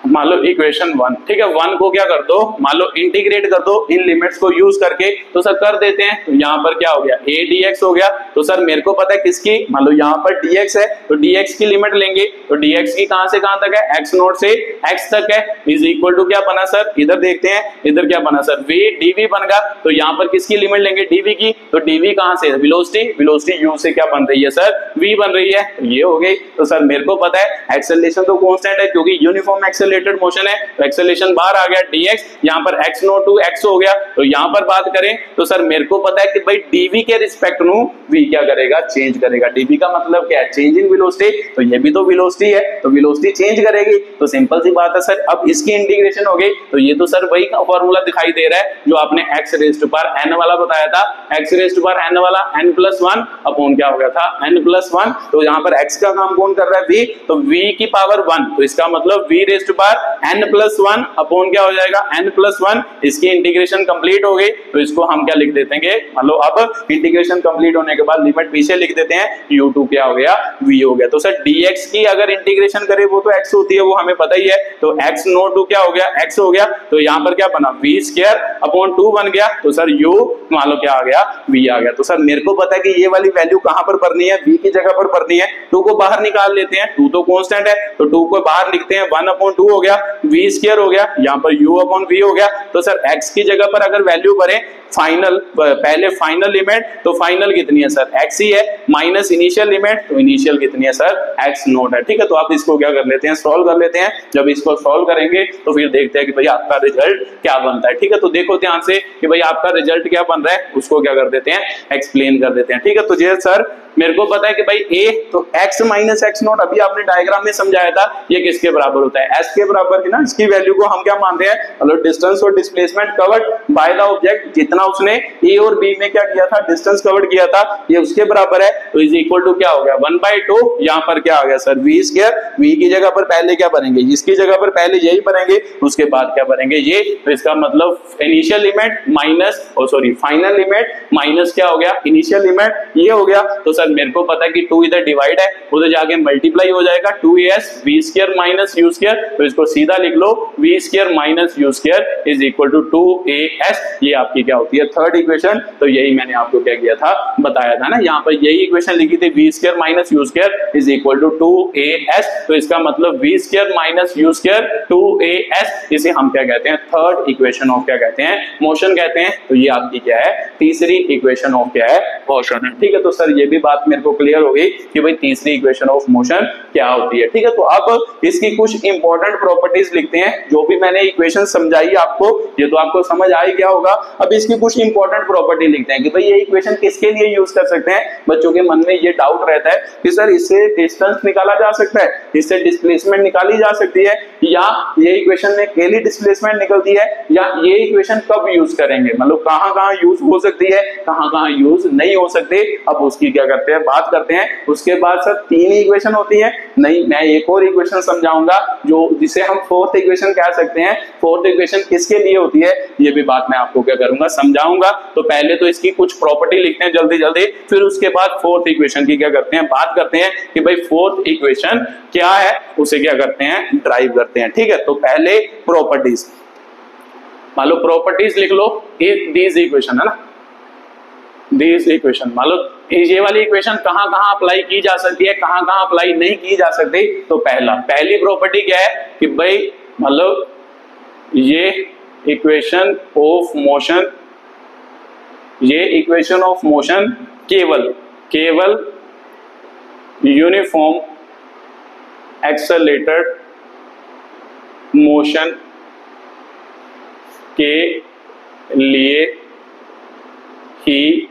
मान लो इक्वेशन 1, ठीक है 1 को क्या कर दो मान लो इंटीग्रेट कर दो इन लिमिट्स को यूज करके, तो सर कर देते हैं, तो यहाँ पर क्या हो गया a dx हो गया, तो सर मेरे को पता है किसकी, मान लो यहाँ पर dx है तो dx की लिमिट लेंगे, तो dx की कहां से कहां तक है, x नोट से x तक है, इज इक्वल टू क्या बना सर, इधर देखते हैं इधर क्या बना सर v dv बनेगा, तो यहाँ पर किसकी लिमिट लेंगे dv की, तो dv कहां से वेलोसिटी, वेलोसिटी u से क्या बन रही है सर v बन रही है, तो ये हो गई। तो सर मेरे को पता है एक्सेलरेशन तो कांस्टेंट है क्योंकि यूनिफॉर्म एक्सेलरेटेड मोशन है, तो एक्सेलरेशन बाहर आ गया dx, यहाँ पर x नोट टू x हो गया, तो यहाँ पर बात करें तो सर मेरे को पता है कि भाई dv के रिस्पेक्ट में v क्या करेगा, चेंज करेगा, dv का मतलब क्या है चेंज इन वेलोसिटी, तो ये भी तो वेलोसिटी है तो वेलोसिटी चेंज करेगी, तो सिंपल सी बात है सर अब इसकी इंटीग्रेशन हो गई, तो ये तो सर वही फॉर्मूला दिखाई दे रहा है जो आपने x raise to power n वाला बताया था, x raise to power n वाला n+1 अपॉन क्या हो गया था n+1, तो यहाँ पर x का काम कौन कर रहा है v, तो v की पावर 1, तो इसका मतलब v raise to power n+1 upon क्या हो जाएगा n+1, इसकी इंटीग्रेशन कंप्लीट हो गई, तो इसको हम क्या लिख देते हैं मान लो अब इंटीग्रेशन कंप्लीट होने के बाद लिमिट पीछे लिख देते हैं, u2 क्या हो गया v हो गया, तो सर dx की अगर इंटीग्रेशन करें वो तो x होती है वो हमें पता ही है, तो x नोट टू क्या हो गया x हो गया, तो यहाँ पर क्या बना v स्क्वायर अपॉन 2 बन गया, तो सर u मान लो क्या आ गया v आ गया, तो सर मेरे को पता है कि ये वाली वैल्यू कहां पर भरनी है, v की जगह पर भरनी है, 2 को बाहर निकाल लेते हैं, 2 तो कांस्टेंट है तो 2 को बाहर लिखते हैं, 1/2 हो गया, v स्क्वायर हो गया, यहाँ पर u अपॉन v हो गया, तो सर x की जगह पर अगर वैल्यू भरें फाइनल, पहले फाइनल लिमिट, तो फाइनल कितनी है सर x ही है, माइनस इनिशियल लिमिट, तो इनिशियल कितनी है सर x नोट है। ठीक है, तो आप इसको क्या कर लेते हैं सॉल्व कर लेते हैं, जब इसको सॉल्व करेंगे तो फिर देखते हैं कि भाई आपका रिजल्ट क्या बनता है। ठीक है, तो देखो ध्यान से कि भाई आपका रिजल्ट क्या बन रहा है, उसको क्या कर देते हैं एक्सप्लेन कर देते हैं। ठीक है, तो ये सर मेरे को पता है कि भाई a तो x माइनस x नोट अभी आपने डायग्राम में समझाया था, ये किसके बराबर होता है, s के बराबर है ना, इसकी वैल्यू को हम क्या मानते हैं, मतलब डिस्टेंस और displacement covered by the object, जितना उसने a और b में क्या किया था डिस्टेंस कवर्ड किया था ये उसके बराबर है, तो इज इक्वल टू क्या हो गया 1/2, यहाँ पर क्या आ गया सर v स्क्वायर, v की जगह पर पहले क्या बनेंगे, इसकी जगह पर पहले यही बनेंगे, उसके बाद क्या बनेंगे ये, तो इसका मतलब initial limit minus final limit minus क्या हो गया इनिशियल लिमिट, ये हो गया। तो सर मेरे को पता है कि 2 इधर डिवाइड है उधर जाके मल्टीप्लाई हो जाएगा, 2as v square minus u square, तो इसको सीधा लिख लो v square minus u square is equal to 2as, ये आपकी क्या होती है थर्ड इक्वेशन। तो यही मैंने आपको क्या किया था बताया था ना, यहाँ पर यही इक्वेशन लिखी थी v square minus u square is equal to 2as, तो इसका मतलब v square minus u square 2as, इसे हम क्या कहते हैं थर्ड इक्वेशन ऑफ क्या कहते हैं मोशन कहते हैं, तो ये आपकी क्या है तीसरी इक्वेशन ऑफ क्या है मोशन है। ठीक है, तो सर ये भी बात मेरे को क्लियर हो गई कि भाई तीसरी इक्वेशन ऑफ मोशन क्या होती है। ठीक है, तो अब इसकी कुछ इंपॉर्टेंट प्रॉपर्टीज लिखते हैं, जो भी मैंने इक्वेशन समझाई आपको ये तो आपको समझ आ ही गया होगा, अब इसकी कुछ इंपॉर्टेंट प्रॉपर्टी लिखते हैं कि भाई ये इक्वेशन किसके लिए यूज कर सकते हैं। बच्चों के मन में ये डाउट रहता है कि सर इससे डिस्टेंस निकाला जा सकता है, इससे डिस्प्लेसमेंट निकाली जा सकती है, या ये इक्वेशन में केली डिस्प्लेसमेंट निकलती है, या ये इक्वेशन कब यूज करेंगे, मतलब कहां-कहां यूज हो सकती है कहां-कहां यूज नहीं हो सकती। अब उसकी क्या करते हैं बात करते हैं। उसके बाद सर 3 इक्वेशन होती है, नहीं मैं एक और इक्वेशन समझाऊंगा जो जिसे हम फोर्थ इक्वेशन कह सकते हैं। फोर्थ इक्वेशन किसके लिए होती है ये भी बात मैं आपको क्या करूंगा समझाऊंगा। तो पहले तो इसकी कुछ प्रॉपर्टी लिखते हैं जल्दी जल्दी, फिर उसके बाद फोर्थ इक्वेशन की क्या करते हैं बात करते हैं कि भाई फोर्थ इक्वेशन क्या है उसे क्या करते हैं ड्राइव करते हैं। ठीक है, तो पहले प्रॉपर्टीज, मान लो प्रॉपर्टीज लिख लो दिस इक्वेशन है ना, दिस इक्वेशन मान लो ये वाली इक्वेशन कहां कहां अप्लाई की जा सकती है कहां कहां अप्लाई नहीं की जा सकती। तो पहली प्रॉपर्टी क्या है कि भाई मतलब ये इक्वेशन ऑफ मोशन, ये इक्वेशन ऑफ मोशन केवल यूनिफॉर्म एक्सेलरेटेड मोशन के लिए ही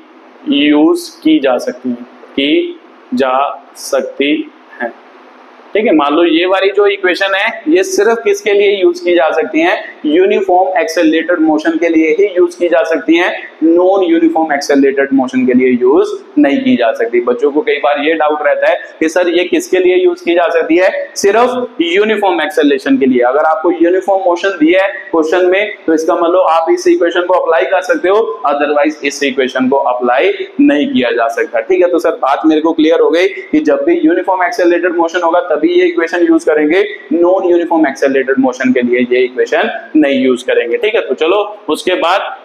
यूज की जा सकती है। ठीक है, मान लो ये वाली जो इक्वेशन है ये सिर्फ किसके लिए यूज की जा सकती हैं, यूनिफॉर्म एक्सेलरेटेड मोशन के लिए ही यूज की जा सकती हैं, नॉन यूनिफॉर्म एक्सेलरेटेड मोशन के लिए यूज नहीं की जा सकती। बच्चों को कई बार ये डाउट रहता है कि सर ये किसके लिए यूज की जा सकती है, सिर्फ यूनिफॉर्म एक्सेलरेशन के लिए। अगर आपको यूनिफॉर्म मोशन दिया है क्वेश्चन में तो इसका मतलब आप इस इक्वेशन को अप्लाई कर सकते हो, अदरवाइज इस इक्वेशन को अप्लाई नहीं किया जा सकता। ठीक है, तो सर बात मेरे को क्लियर हो गई कि जब भी यूनिफॉर्म एक्सेलरेटेड मोशन होगा तभी ये इक्वेशन यूज करेंगे, नॉन यूनिफॉर्म एक्सेलरेटेड मोशन के लिए ये इक्वेशन नहीं यूज करेंगे। ठीक है, तो चलो उसके बाद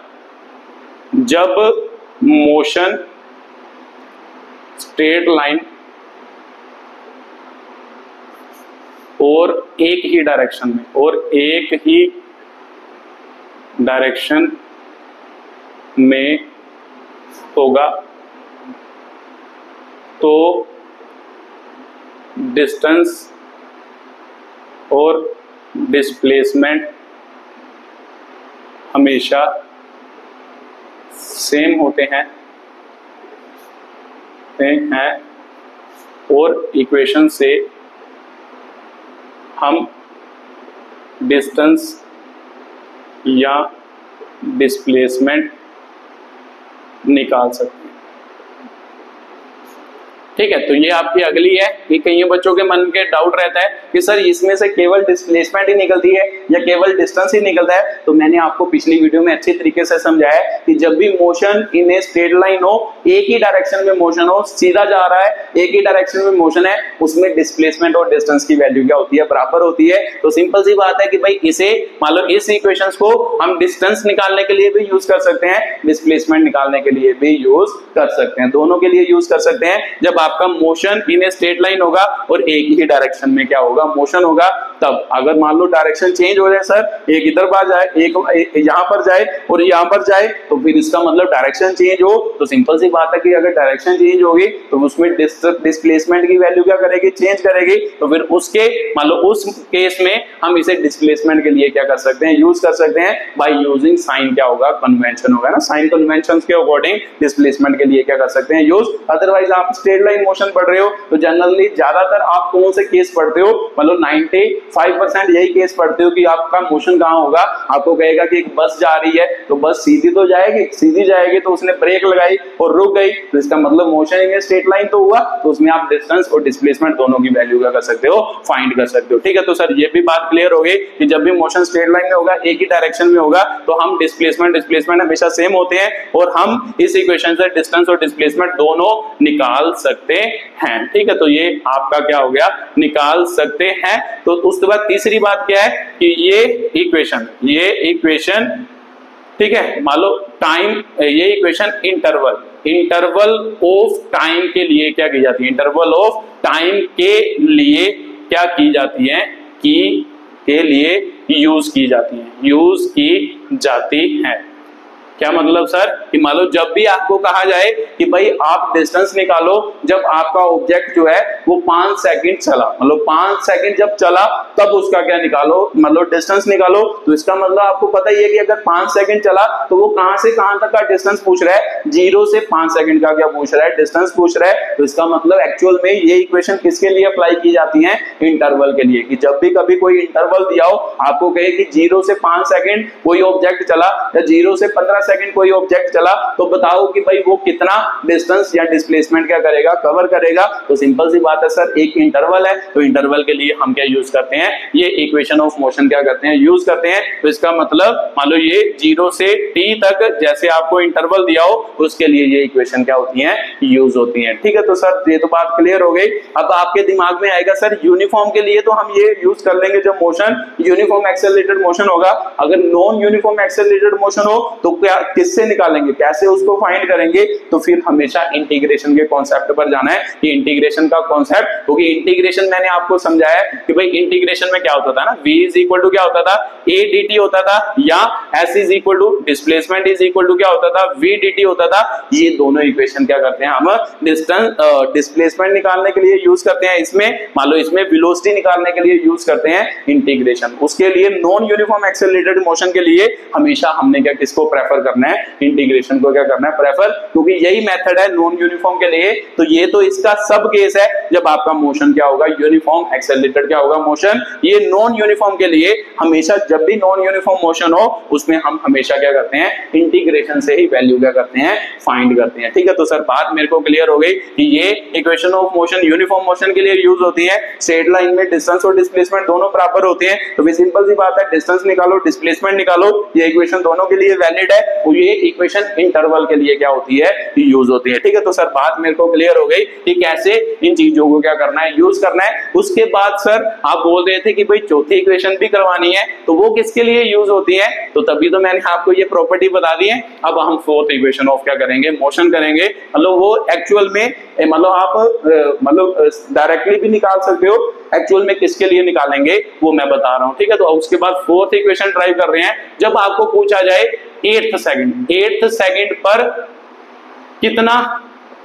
जब मोशन स्ट्रेट लाइन और एक ही डायरेक्शन में होगा तो डिस्टेंस और डिस्प्लेसमेंट हमेशा सेम होते हैं और इक्वेशन से हम डिस्टेंस या डिस्प्लेसमेंट निकाल सकते हैं। ठीक है, तो ये आपकी अगली है कि कई बच्चों के मन के डाउट रहता है कि सर इसमें से केवल डिस्प्लेसमेंट ही निकलती है या केवल डिस्टेंस ही निकलता है। तो मैंने आपको पिछली वीडियो में अच्छी तरीके से समझाया कि जब भी motion in a straight line हो, एक ही डायरेक्शन में मोशन हो, सीधा जा रहा है, एक ही डायरेक्शन में मोशन है, उसमें डिस्प्लेसमेंट और डिस्टेंस की वैल्यू क्या होती है, बराबर होती है। तो सिंपल सी बात है कि भाई इसे मान लो इस इक्वेशंस को हम डिस्टेंस निकालने के लिए भी यूज कर सकते हैं, डिस्प्लेसमेंट निकालने के लिए भी यूज कर सकते हैं, दोनों के लिए यूज कर सकते हैं। जब आपका motion in a straight line होगा और एक ही डायरेक्शन में क्या होगा, मोशन होगा, तब अगर मान लो डायरेक्शन चेंज हो जाए, सर एक इधर बार जाए, एक यहां पर जाए और यहां पर जाए, तो फिर इसका मतलब डायरेक्शन चेंज हो। तो सिंपल सी बात है कि अगर डायरेक्शन चेंज होगी तो उसमें डिस्प्लेसमेंट की वैल्यू क्या करेगी, चेंज करेगी। तो फिर उसके मान लो उस केस में हम इसे डिस्प्लेसमेंट के लिए क्या कर सकते हैं, यूज कर सकते हैं बाय यूजिंग साइन, क्या होगा, कन्वेंशन होगा ना, साइन कन्वेंशन के अकॉर्डिंग डिस्प्लेसमेंट के लिए क्या कर सकते हैं, यूज। अदरवाइज आप स्ट्रेट लाइन मोशन पढ़ रहे हो तो जनरली ज्यादातर आप कौन से केस पढ़ते हो, मतलब 95% यही केस पढ़ते हो कि आपका मोशन कहां होगा, आपको कहेगा कि एक बस जा रही है तो बस सीधी तो जाएगी, सीधी जाएगी तो उसने ब्रेक लगाई और रुक गई, तो इसका मतलब मोशन इन स्ट्रेट लाइन तो हुआ, तो उसमें आप डिस्टेंस और डिस्प्लेसमेंट दोनों की वैल्यू क्या कर सकते हो, फाइंड कर सकते हो। ठीक है, तो सर ये भी बात क्लियर हो गई कि जब भी मोशन स्ट्रेट लाइन में होगा, एक ही डायरेक्शन में होगा, तो हम डिस्प्लेसमेंट हमेशा सेम होते हैं और हम इस इक्वेशन से डिस्टेंस और डिस्प्लेसमेंट दोनों निकाल सकते हैं। ठीक है, तो ये आपका क्या हो गया, निकाल सकते हैं। तो उसके बाद तीसरी बात क्या है कि ये इक्वेशन ठीक है, मान लो टाइम, ये इक्वेशन इंटरवल ऑफ टाइम के लिए क्या की जाती है, इंटरवल ऑफ टाइम के लिए क्या की जाती है, के लिए यूज की जाती है। क्या मतलब सर कि मान लो जब भी आपको कहा जाए कि भाई आप डिस्टेंस निकालो, जब आपका ऑब्जेक्ट जो है वो 5 सेकंड चला, मतलब 5 सेकंड जब चला तब उसका क्या निकालो, मतलब डिस्टेंस निकालो। तो इसका मतलब आपको पता ही है कि अगर 5 सेकंड चला तो वो कहां से कहां तक का डिस्टेंस पूछ रहा है, 0 से 5 सेकंड का क्या पूछ रहा है, डिस्टेंस पूछ रहा है। तो इसका मतलब एक्चुअल में ये इक्वेशन किसके लिए अप्लाई की जाती है, इंटरवल के लिए। कि जब भी कभी कोई इंटरवल दिया हो, आपको कहे कि 0 से 5 सेकंड कोई ऑब्जेक्ट चला या 0 से 15 सेकंड कोई ऑब्जेक्ट चला, तो बताओ कि भाई वो कितना डिस्टेंस या डिस्प्लेसमेंट क्या करेगा, कवर करेगा। तो सिंपल सी बात है सर, एक इंटरवल है, तो इंटरवल के लिए हम क्या यूज करते हैं, ये इक्वेशन ऑफ मोशन क्या करते हैं, यूज करते हैं। तो इसका मतलब मान लो ये 0 से t तक जैसे आपको इंटरवल दिया हो, उसके लिए ये इक्वेशन क्या होती है, यूज होती है। ठीक है, तो सर ये तो बात क्लियर हो गई। अब आपके दिमाग में आएगा सर यूनिफॉर्म के लिए तो हम ये यूज कर लेंगे जब मोशन यूनिफॉर्म एक्सेलरेटेड मोशन होगा, अगर नॉन यूनिफॉर्म एक्सेलरेटेड मोशन हो तो क्या किससे निकालेंगे, कैसे उसको फाइंड करेंगे, तो फिर हमेशा इंटीग्रेशन के कॉन्सेप्ट पर जाना है कि इंटीग्रेशन का कॉन्सेप्ट, क्योंकि इंटीग्रेशन मैंने आपको समझाया कि भाई इंटीग्रेशन में क्या होता था ना, v इज इक्वल टू क्या होता था, a dt होता था, या s is equal to displacement is equal to क्या होता था, v dt होता था। ये दोनों इक्वेशन क्या करते हैं हम डिस्टेंस डिस्प्लेसमेंट निकालने के लिए यूज करते हैं, इसमें मान लो इसमें वेलोसिटी निकालने के लिए यूज करते हैं इंटीग्रेशन। उसके लिए नॉन यूनिफॉर्म एक्सेलरेटेड मोशन के लिए हमेशा हमने क्या किसको प्रेफर करना है, इंटीग्रेशन को क्या करना है प्रेफर, क्योंकि यही मेथड है नॉन यूनिफॉर्म के लिए। तो ये तो इसका सब केस है जब आपका मोशन क्या होगा, यूनिफॉर्म एक्सेलरेटेड क्या होगा मोशन। ये नॉन यूनिफॉर्म के लिए हमेशा जब भी नॉन यूनिफॉर्म मोशन हो उसमें हम हमेशा क्या करते हैं, इंटीग्रेशन से ही वैल्यू क्या करते हैं, फाइंड करते हैं। ठीक है, तो सर बात मेरे को क्लियर हो गई कि ये equation of motion uniform motion के लिए यूज होती है। स्ट्रेट लाइन में डिस्टेंस और डिस्प्लेसमेंट दोनों बराबर होते हैं, तो भी सिंपल सी बात है, डिस्टेंस निकालो डिस्प्लेसमेंट निकालो, ये इक्वेशन दोनों के लिए वैलिड है। और ये इक्वेशन इंटरवल के लिए क्या होती है, यूज होती है। ठीक है, तो सर बात मेरे को क्लियर हो गई कि कैसे इन चीजों को क्या करना है, यूज करना है। उसके बाद सर आप बोल रहे थे कि भाई चौथी इक्वेशन भी करवानी है, तो वो किसके लिए यूज होती है, तो तभी तो मैंने आपको ये प्रॉपर्टी बता दी है। अब हम फोर्थ इक्वेशन ऑफ क्या करेंगे, मोशन करेंगे। मतलब वो एक्चुअल में मतलब आप मतलब डायरेक्टली भी निकाल सकते हो, एक्चुअल में किसके लिए निकालेंगे वो मैं बता रहा हूं। ठीक है, तो उसके बाद फोर्थ इक्वेशन ट्राई कर रहे हैं। जब आपको पूछा जाए 8th सेकंड पर कितना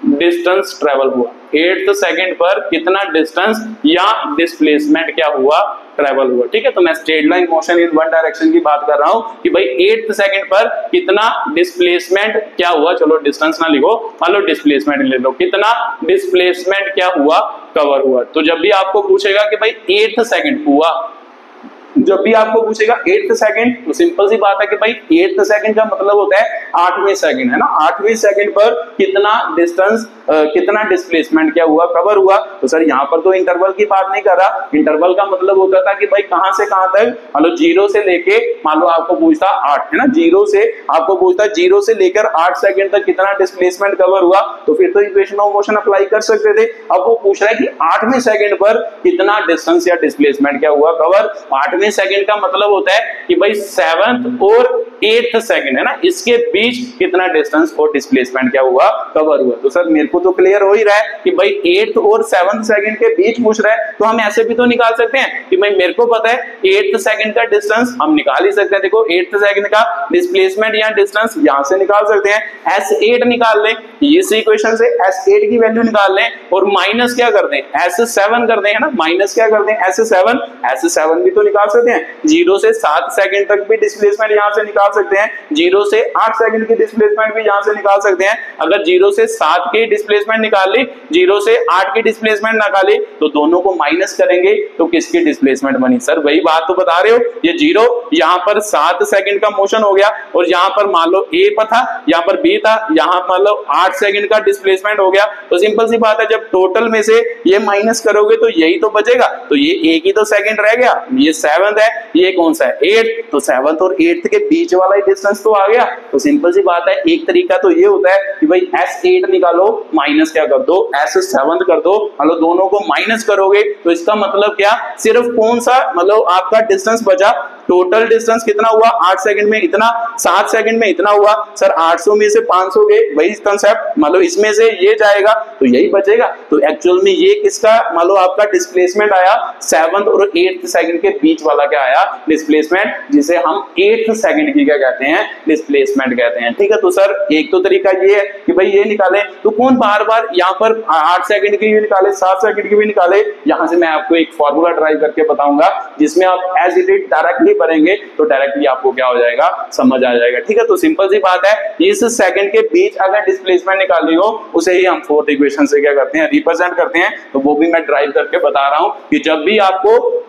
डिस्टेंस ट्रेवल हुआ, 8th सेकंड पर कितना डिस्टेंस या डिस्प्लेसमेंट क्या हुआ, ट्रेवल हुआ। ठीक है, तो मैं straight line motion in one direction की बात कर रहा हूं कि भाई 8th सेकंड पर कितना डिस्प्लेसमेंट क्या हुआ, चलो डिस्टेंस ना लिखो, मान लो डिस्प्लेसमेंट ले लो, कितना डिस्प्लेसमेंट क्या हुआ, कवर हुआ। तो जब भी आपको पूछेगा कि भाई 8th सेकंड हुआ, जब भी आपको पूछेगा 8th सेकंड, तो सिंपल सी बात है कि भाई 8th सेकंड का मतलब होता है 8वें सेकंड, है ना। 8वें सेकंड पर कितना डिस्टेंस कितना डिस्प्लेसमेंट क्या हुआ, कवर हुआ। तो सर यहाँ पर तो इंटरवल की बात नहीं कर रहा, इंटरवल का मतलब होता था कि भाई कहां से कहां तक, मान लो 0 से लेके, मान लो आपको पूछता 8 है ना, 0 से आपको पूछता 0 से लेकर 8 सेकंड तक कितना डिस्प्लेसमेंट कवर हुआ, तो फिर तो इक्वेशन ऑफ मोशन अप्लाई कर सकते थे। अब वो पूछ रहा है कि 8वें सेकंड पर कितना डिस्टेंस या डिस्प्लेसमेंट क्या हुआ, कवर। 8वें सेकंड का मतलब होता है कि भाई 7th और 8th सेकंड है ना, इसके बीच कितना डिस्टेंस और डिस्प्लेसमेंट क्या हुआ, कवर हुआ। तो सर मेरे को तो क्लियर हो ही रहा है कि भाई 8th और 7th सेकंड के बीच पूछ रहा है, तो हम ऐसे भी तो निकाल सकते हैं कि भाई मेरे को पता है 8th सेकंड का डिस्टेंस हम निकाल ही सकते हैं। देखो 8th सेकंड का डिस्प्लेसमेंट या डिस्टेंस यहां से निकाल सकते हैं, S8 निकाल लें, इस इक्वेशन से S8 की वैल्यू निकाल लें और माइनस क्या कर दें, S7 कर दें, है ना, माइनस क्या कर दें, S7 भी तो निकाल सकते हैं। 0 से 7 सेकंड तक भी डिस्प्लेसमेंट यहां से निकाल सकते हैं, 0 से 8 सेकंड की डिस्प्लेसमेंट भी यहां से निकाल सकते हैं। अगर 0 से 7 की डिस्प्लेसमेंट निकाल ली, 0 से 8 की डिस्प्लेसमेंट निकाली, तो दोनों को माइनस करेंगे तो किसकी डिस्प्लेसमेंट बनी। सर वही बात तो बता रहे हो, ये 0 यहां पर 7 सेकंड का मोशन हो गया और यहां पर मान लो A था, यहां पर B था, यहां मान लो 8 सेकंड का डिस्प्लेसमेंट हो गया। तो सिंपल सी बात है, जब टोटल में से ये माइनस करोगे तो यही तो बचेगा, तो ये एक ही तो सेकंड रह गया, ये 7th है, ये कौन सा है 8th, तो 7th और 8th के बीच वाला ही डिस्टेंस तो आ गया। तो सिंपल सी बात है, एक तरीका तो ये होता है कि भाई S8 निकालो, माइनस क्या कर दो, S7 कर दो, मतलब दोनों को माइनस करोगे तो इसका मतलब क्या, सिर्फ कौन सा मतलब आपका डिस्टेंस बचा, टोटल डिस्टेंस कितना हुआ 8 सेकंड में इतना, 7 सेकंड में इतना हुआ। सर 800 में से 500 गए, वही कंसेप्ट, मतलब इसमें से ये जाएगा तो यही बचेगा। तो एक्चुअल में ये किसका मान लो आपका डिस्प्लेसमेंट आया, 7th और 8th सेकंड के बीच वाला क्या आया, डिस्प्लेसमेंट, जिसे हम 8th सेकंड की क्या कहते हैं, डिस्प्लेसमेंट कहते हैं। ठीक है, तो सर एक तो तरीका ये है कि भाई ये निकाले, तो कौन बार बार यहाँ पर 8 सेकंड की भी निकाले, 7 सेकंड की भी निकाले। यहां से मैं आपको एक फॉर्मूला ट्राई करके बताऊंगा जिसमें आप एज इट इज डायरेक्टली भरेंगे तो डायरेक्टली आपको क्या हो जाएगा, समझ आ जाएगा। ठीक है, तो सिंपल सी बात है, इस सेकंड के बीच अगर डिस्प्लेसमेंट निकालनी हो उसे ही हम फोर्थ इक्वेशन से क्या करते हैं, रिप्रेजेंट करते हैं। तो वो भी मैं ड्राइव करके बता रहा हूं कि जब भी आपको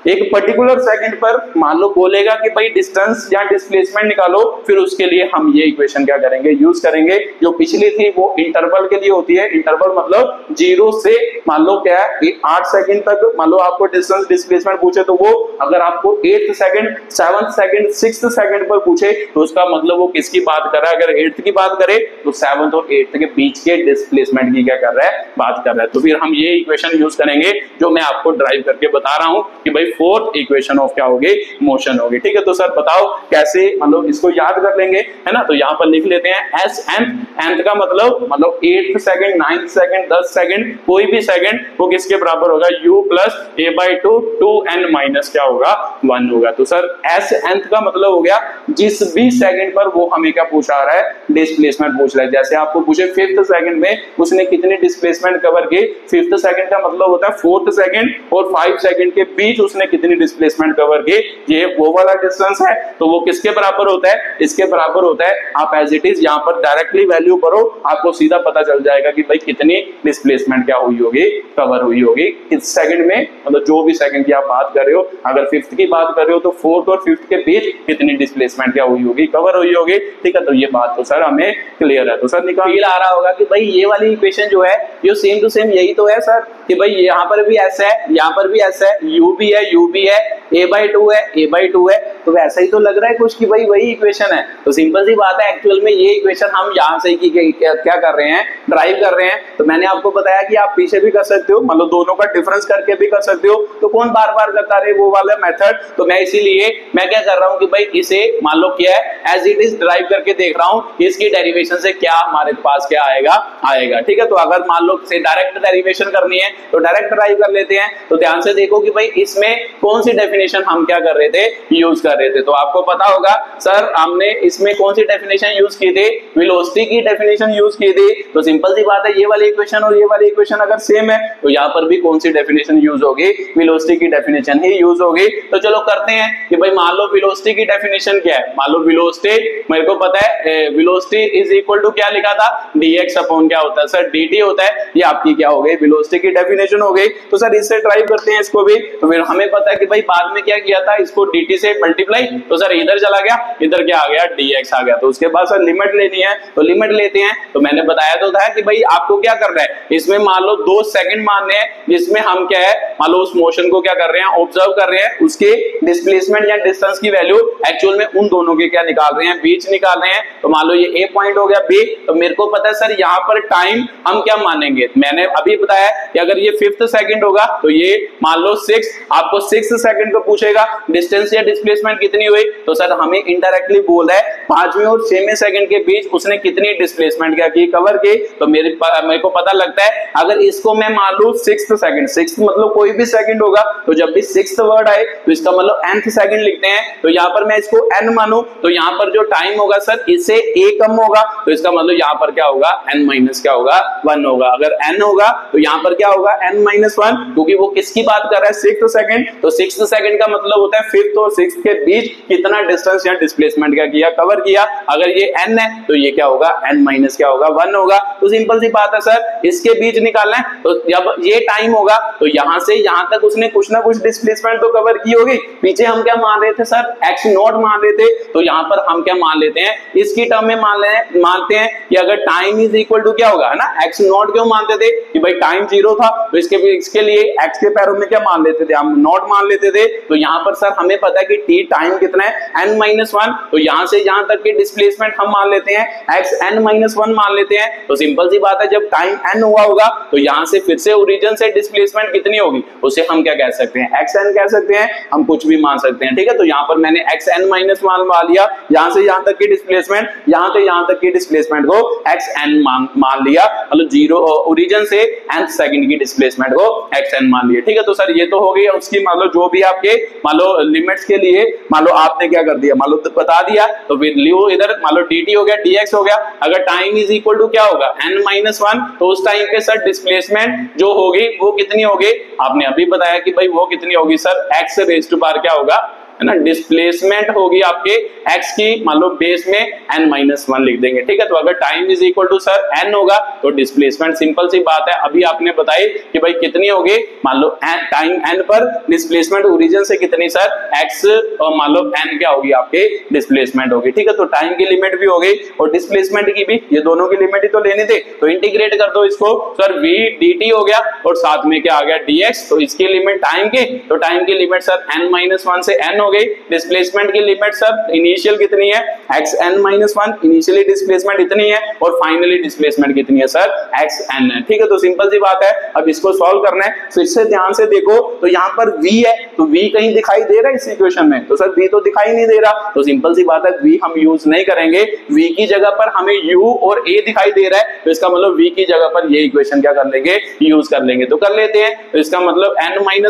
एक पर्टिकुलर सेकंड पर मान लो बोलेगा कि भाई डिस्टेंस या डिस्प्लेसमेंट निकालो, फिर उसके लिए हम ये इक्वेशन क्या करेंगे, यूज करेंगे। जो पिछली थी वो इंटरवल के लिए होती है, इंटरवल मतलब 0 से मान लो क्या है 8 सेकंड तक, मान लो आपको डिस्टेंस डिस्प्लेसमेंट पूछे तो वो, अगर आपको 8th second 7th second 6th second पर पूछे तो उसका मतलब वो किसकी बात कर रहा है, अगर 8th की बात करे तो 7th और 8th के बीच के डिस्प्लेसमेंट की क्या कर रहा है, बात कर रहा है। तो फिर हम ये इक्वेशन यूज करेंगे जो मैं आपको ड्राइव करके बता रहा हूं कि भाई फोर्थ इक्वेशन ऑफ क्या होगी, मोशन होगी। ठीक है, तो सर बताओ कैसे मतलब इसको याद कर लेंगे, है ना। तो यहाँ पर लिख लेते हैं एस nth का मतलब 8th second, 9th second, 10 second, कोई भी सेकंड वो किसके बराबर होगा, u plus a/2 2n minus क्या होगा, 1 होगा। तो सर एस nth का मतलब हो गया जिस भी सेकंड पर वो हमें क्या पूछा रहा है, डिस्प्लेसमेंट पूछ रहा है। जैसे आपको पूछे 5th सेकंड में उसने कितनी डिस्प्लेसमेंट कवर की, 5th सेकंड का मतलब होता है 4th सेकंड और 5 सेकंड के बीच उसने कितनी डिस्प्लेसमेंट कवर की, ये वो वाला डिस्टेंस है। तो वो किसके बराबर होता है, इसके बराबर होता है। आप एज इट इज यहाँ पर डायरेक्टली वैल्यू करो, आपको सीधा पता चल जाएगा कि भाई कितनी डिस्प्लेसमेंट क्या हुई होगी, कवर हुई होगी इस सेकंड में। मतलब जो भी सेकंड की आप बात कर रहे हो, अगर 5th की बात कर रहे हो तो 4th और 5th के बीच कितनी डिस्प्लेसमेंट क्या हुई होगी, कवर हुई होगी। ठीक है, तो ये बात तो सर हमें क्लियर है। तो सर निकाल आ रहा होगा कि भाई ये वाली इक्वेशन जो है ये सेम टू सेम यही तो है सर, कि भाई यहाँ पर भी ऐसा है, यहाँ पर भी ऐसा है, u भी है, u भी है, a/2 है, a/2 है, तो वैसा ही तो लग रहा है कुछ कि भाई वही इक्वेशन है। तो सिंपल सी बात है, एक्चुअल में ये इक्वेशन हम यहाँ से क्या कर रहे हैं, ड्राइव कर रहे हैं। तो मैंने आपको बताया कि आप पीछे भी कर सकते हो, मतलब दोनों का डिफरेंस करके भी कर सकते हो। तो कौन बार बार करता रहे वो वाला मेथड, तो मैं इसीलिए मैं क्या कर रहा हूँ कि भाई इसे मान लो क्या है, एज इट इज ड्राइव करके देख रहा हूँ इसकी डेरिवेशन से क्या हमारे पास क्या आएगा। ठीक है, तो अगर मान लो डायरेक्ट डेरिवेशन करनी है तो डायरेक्ट ड्राइव कर लेते हैं। तो ध्यान से देखो कि भाई इसमें कौन सी डेफिनेशन हम क्या कर रहे थे, यूज कर रहे थे। तो आपको पता होगा सर हमने इसमें कौन सी डेफिनेशन यूज की थी, वेलोसिटी की डेफिनेशन यूज की थी। तो सिंपल सी बात है, ये वाली इक्वेशन और ये वाली इक्वेशन अगर सेम है तो यहाँ पर भी कौन सी डेफिनेशन यूज होगी, वेलोसिटी की डेफिनेशन ही यूज होगी। तो चलो करते हैं कि भाई मान लो वेलोसिटी की डेफिनेशन क्या है। मान लो वेलोसिटी मेरे को पता है, वेलोसिटी इज इक्वल टू क्या लिखा था, dx अपॉन क्या होता है सर, dt होता है। ये आपकी क्या हो गई, वेलोसिटी की डेफिनेशन हो गई। तो सर इससे ट्राई करते हैं इसको भी। तो फिर हमें पता है कि भाई बाद में क्या किया था, इसको dt से मल्टीप्लाई, तो सर इधर चला गया, इधर क्या आ गया, dx आ गया। तो उसके बाद सर लिमिट लेनी है, तो लिमिट लेते हैं। तो मैंने बताया तो था कि भाई आपको क्या करना है, इसमें मान लो 2 सेकंड मानने हैं जिसमें हम क्या है, मान लो उस मोशन को क्या कर रहे हैं, ऑब्जर्व कर रहे हैं, उसके डिस्प्लेसमेंट या डिस्टेंस की वैल्यू एक्चुअल में उन दोनों के क्या निकाल रहे हैं, बीच निकाल रहे हैं। तो मान लो ये a पॉइंट हो गया, b, तो मेरे को पता है सर यहाँ पर टाइम हम क्या मानेंगे, मैंने अभी बताया कि अगर ये 5th सेकंड होगा तो ये मान लो 6, आपको 6th सेकंड को पूछेगा डिस्टेंस या डिस्प्लेसमेंट कितनी हुई। तो सर हमें इनडायरेक्टली बोल रहा है 5वें और 6वें सेकंड के बीच उसने कितनी डिस्प्लेसमेंट क्या की, कवर की। तो मेरे को पता लगता है अगर इसको मैं मान लूं 6th सेकंड, 6th मतलब कोई भी सेकंड होगा, तो जब भी 6th वर्ड आए तो इसका मतलब nth सेकंड लिखते हैं। तो यहाँ पर मैं इसको n मानूं तो यहाँ पर जो टाइम होगा सर इससे a कम होगा, तो इसका मतलब यहाँ पर क्या होगा, n माइनस क्या होगा, 1 होगा। अगर n होगा तो यहाँ पर क्या होगा, n माइनस 1, क्योंकि वो किसकी बात कर रहा है, 6th सेकंड। तो 6th सेकंड का मतलब होता है 5th और 6th के बीच कितना डिस्टेंस या डिस्प्लेसमेंट क्या किया, कवर किया। अगर ये n है तो ये क्या होगा, n माइनस क्या होगा, 1 होगा। तो सिंपल सी बात है सर, इसके बीच निकालना है। तो जब ये टाइम होगा तो यहाँ से यहाँ तक उसने कुछ ना कुछ डिस्प्लेसमेंट तो कवर की होगी। पीछे हम क्या मान रहे थे सर, x नॉट मान रहे थे, तो यहाँ पर हम क्या मान लेते हैं, इसकी टर्म में मानते हैं कि अगर टाइम इज इक्वल टू क्या होगा, है ना, x नॉट क्यों मानते थे कि भाई टाइम 0 था, तो इसके लिए x के पैरों में क्या मान लेते थे, हम नॉट मान लेते थे। तो यहाँ पर सर हमें पता है कि t टाइम कितना है, n-1, तो यहाँ से यहाँ तक की डिस्प्लेसमेंट हम मान लेते हैं x n-1 मान लेते हैं। तो सिंपल सी बात है, जब टाइम n हुआ होगा तो यहाँ से फिर से ओरिजिन से डिस्प्लेसमेंट कितनी होगी, उसे हम क्या कह सकते हैं, xn कह सकते हैं, हम कुछ भी मान सकते हैं। ठीक है, तो यहाँ पर मैंने xn-1 मान लिया, यहाँ से यहाँ तक की डिस्प्लेसमेंट, यहाँ से यहाँ तक की डिस्प्लेसमेंट को xn मान लिया, मतलब 0 ओरिजिन से nth सेकंड की डिस्प्लेसमेंट को xn मान लिया। ठीक है, तो सर ये तो हो गई उसकी मान लो जो भी आपके मान लो लिमिट्स के लिए मान लो आपने क्या कर दिया, मान लो बता दिया, तो फिर लियो इधर मान लो dt हो गया, dx हो गया। अगर टाइम इज इक्वल टू क्या होगा, n-1, तो उस टाइम पे सर डिस्प्लेसमेंट जो होगी वो कितनी होगी, आपने अभी बताया कि भाई वो कितनी होगी sir, x raise to power क्या होगा, है ना, डिस्प्लेसमेंट होगी आपके x की मान लो बेस में n-1 लिख देंगे। ठीक है, तो अगर time is equal to sir n होगा तो डिस्प्लेसमेंट सिंपल सी बात है, अभी आपने बताई कि भाई कितनी होगी, मान लो टाइम n पर डिस्प्लेसमेंट ओरिजिन से कितनी सर x, और मान लो n क्या होगी आपके डिस्प्लेसमेंट होगी। ठीक है, तो टाइम की लिमिट भी हो गई और डिस्प्लेसमेंट की भी, ये दोनों की लिमिट ही तो लेनी थी। तो इंटीग्रेट कर दो इसको सर, v dt हो गया और साथ में क्या आ गया, dx। तो इसकी लिमिट टाइम की, तो टाइम की लिमिट सर n-1 से n हो गई, डिस्प्लेसमेंट की लिमिट सर इनिशियल कितनी है xn-1, इनिशियली डिस्प्लेसमेंट इतनी है और फाइनली डिस्प्लेसमेंट कितनी है सर xn है। ठीक है, तो सिंपल सी बात है। अब इसको सॉल्व करना है, फिर से ध्यान से देखो तो यहाँ पर v है, तो v कहीं दिखाई दे रहा है इस इक्वेशन में? तो सर v तो दिखाई नहीं दे रहा, तो सिंपल सी बात है v हम यूज नहीं करेंगे। v की जगह पर हमें u और a दिखाई दे रहा है, तो इसका मतलब v की जगह पर ये इक्वेशन क्या कर लेंगे, यूज कर लेंगे। तो कर लेते हैं, तो इसका मतलब n-1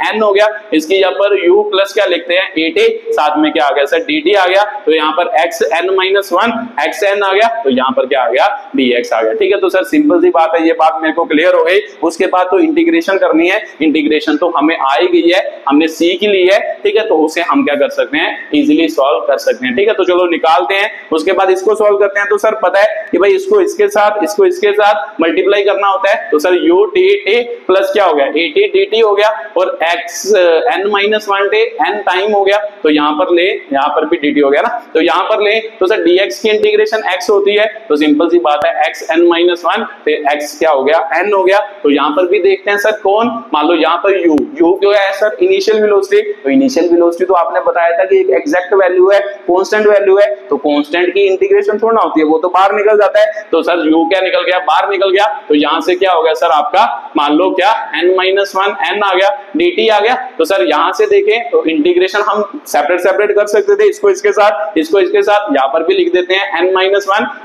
n हो गया, इसकी यहाँ पर u प्लस क्या लिखते हैं 8a, साथ में क्या आ गया सर dt आ गया, तो यहाँ पर xn-1 xn आ गया, तो यहाँ पर क्या आ गया dx आ गया। ठीक है, तो सर सिंपल सी बात है, ये बात मेरे को क्लियर हो गई। उसके बाद तो इंटीग्रेशन करनी है, इंटीग्रेशन तो हमें आ ही गई है, हमने सीख ली है। ठीक है, तो उसे हम क्या कर सकते हैं, इजीली सॉल्व कर सकते हैं। ठीक है, तो चलो निकालते हैं, उसके बाद इसको सॉल्व करते हैं। तो सर पता है कि भाई इसको इसके साथ, इसको इसके साथ मल्टीप्लाई करना होता है, तो सर u dt प्लस क्या हो गया 8a dt हो गया, और xn-1 n टाइम हो गया, तो यहाँ पर ले, यहाँ पर भी dt हो गया ना, तो यहाँ पर ले, तो सर dx की इंटीग्रेशन x होती है, तो सिंपल सी बात है xn-1 फिर x क्या हो गया n हो गया। तो यहाँ पर भी देखते हैं सर कौन, मान लो यहाँ पर u क्यों है सर इनिशियल वेलोसिटी, तो इनिशियल वेलोसिटी तो आपने बताया था कि एक एग्जैक्ट वैल्यू है, कांस्टेंट वैल्यू है, तो कांस्टेंट की इंटीग्रेशन थोड़ा होती है, वो तो बाहर निकल जाता है। तो सर u क्या निकल गया, बाहर निकल गया, तो यहाँ से क्या हो गया सर आपका, मान लो क्या n-1 n आ गया, dt आ गया। तो सर यहाँ से देखें तो इंटीग्रेशन हम सेपरेट सेपरेट कर सकते थे, इसको इसके साथ, इसको इसके साथ, यहाँ पर भी लिख देते हैं n-1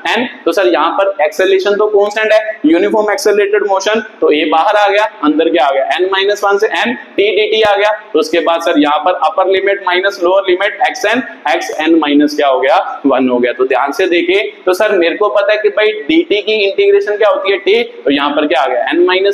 n। तो सर यहाँ पर एक्सेलरेशन तो कांस्टेंट है, यूनिफॉर्म एक्सेलरेटेड मोशन, तो ये बाहर आ गया, अंदर क्या आ गया n-1 से n t dt आ गया। तो उसके बाद सर यहाँ पर upper limit minus lower limit xn minus क्या हो गया 1 हो गया। तो ध्यान से देखिए, तो सर मेरे को पता है कि भाई dt की इंटीग्रेशन क्या होती है t, तो यहाँ पर क्या आ गया n-1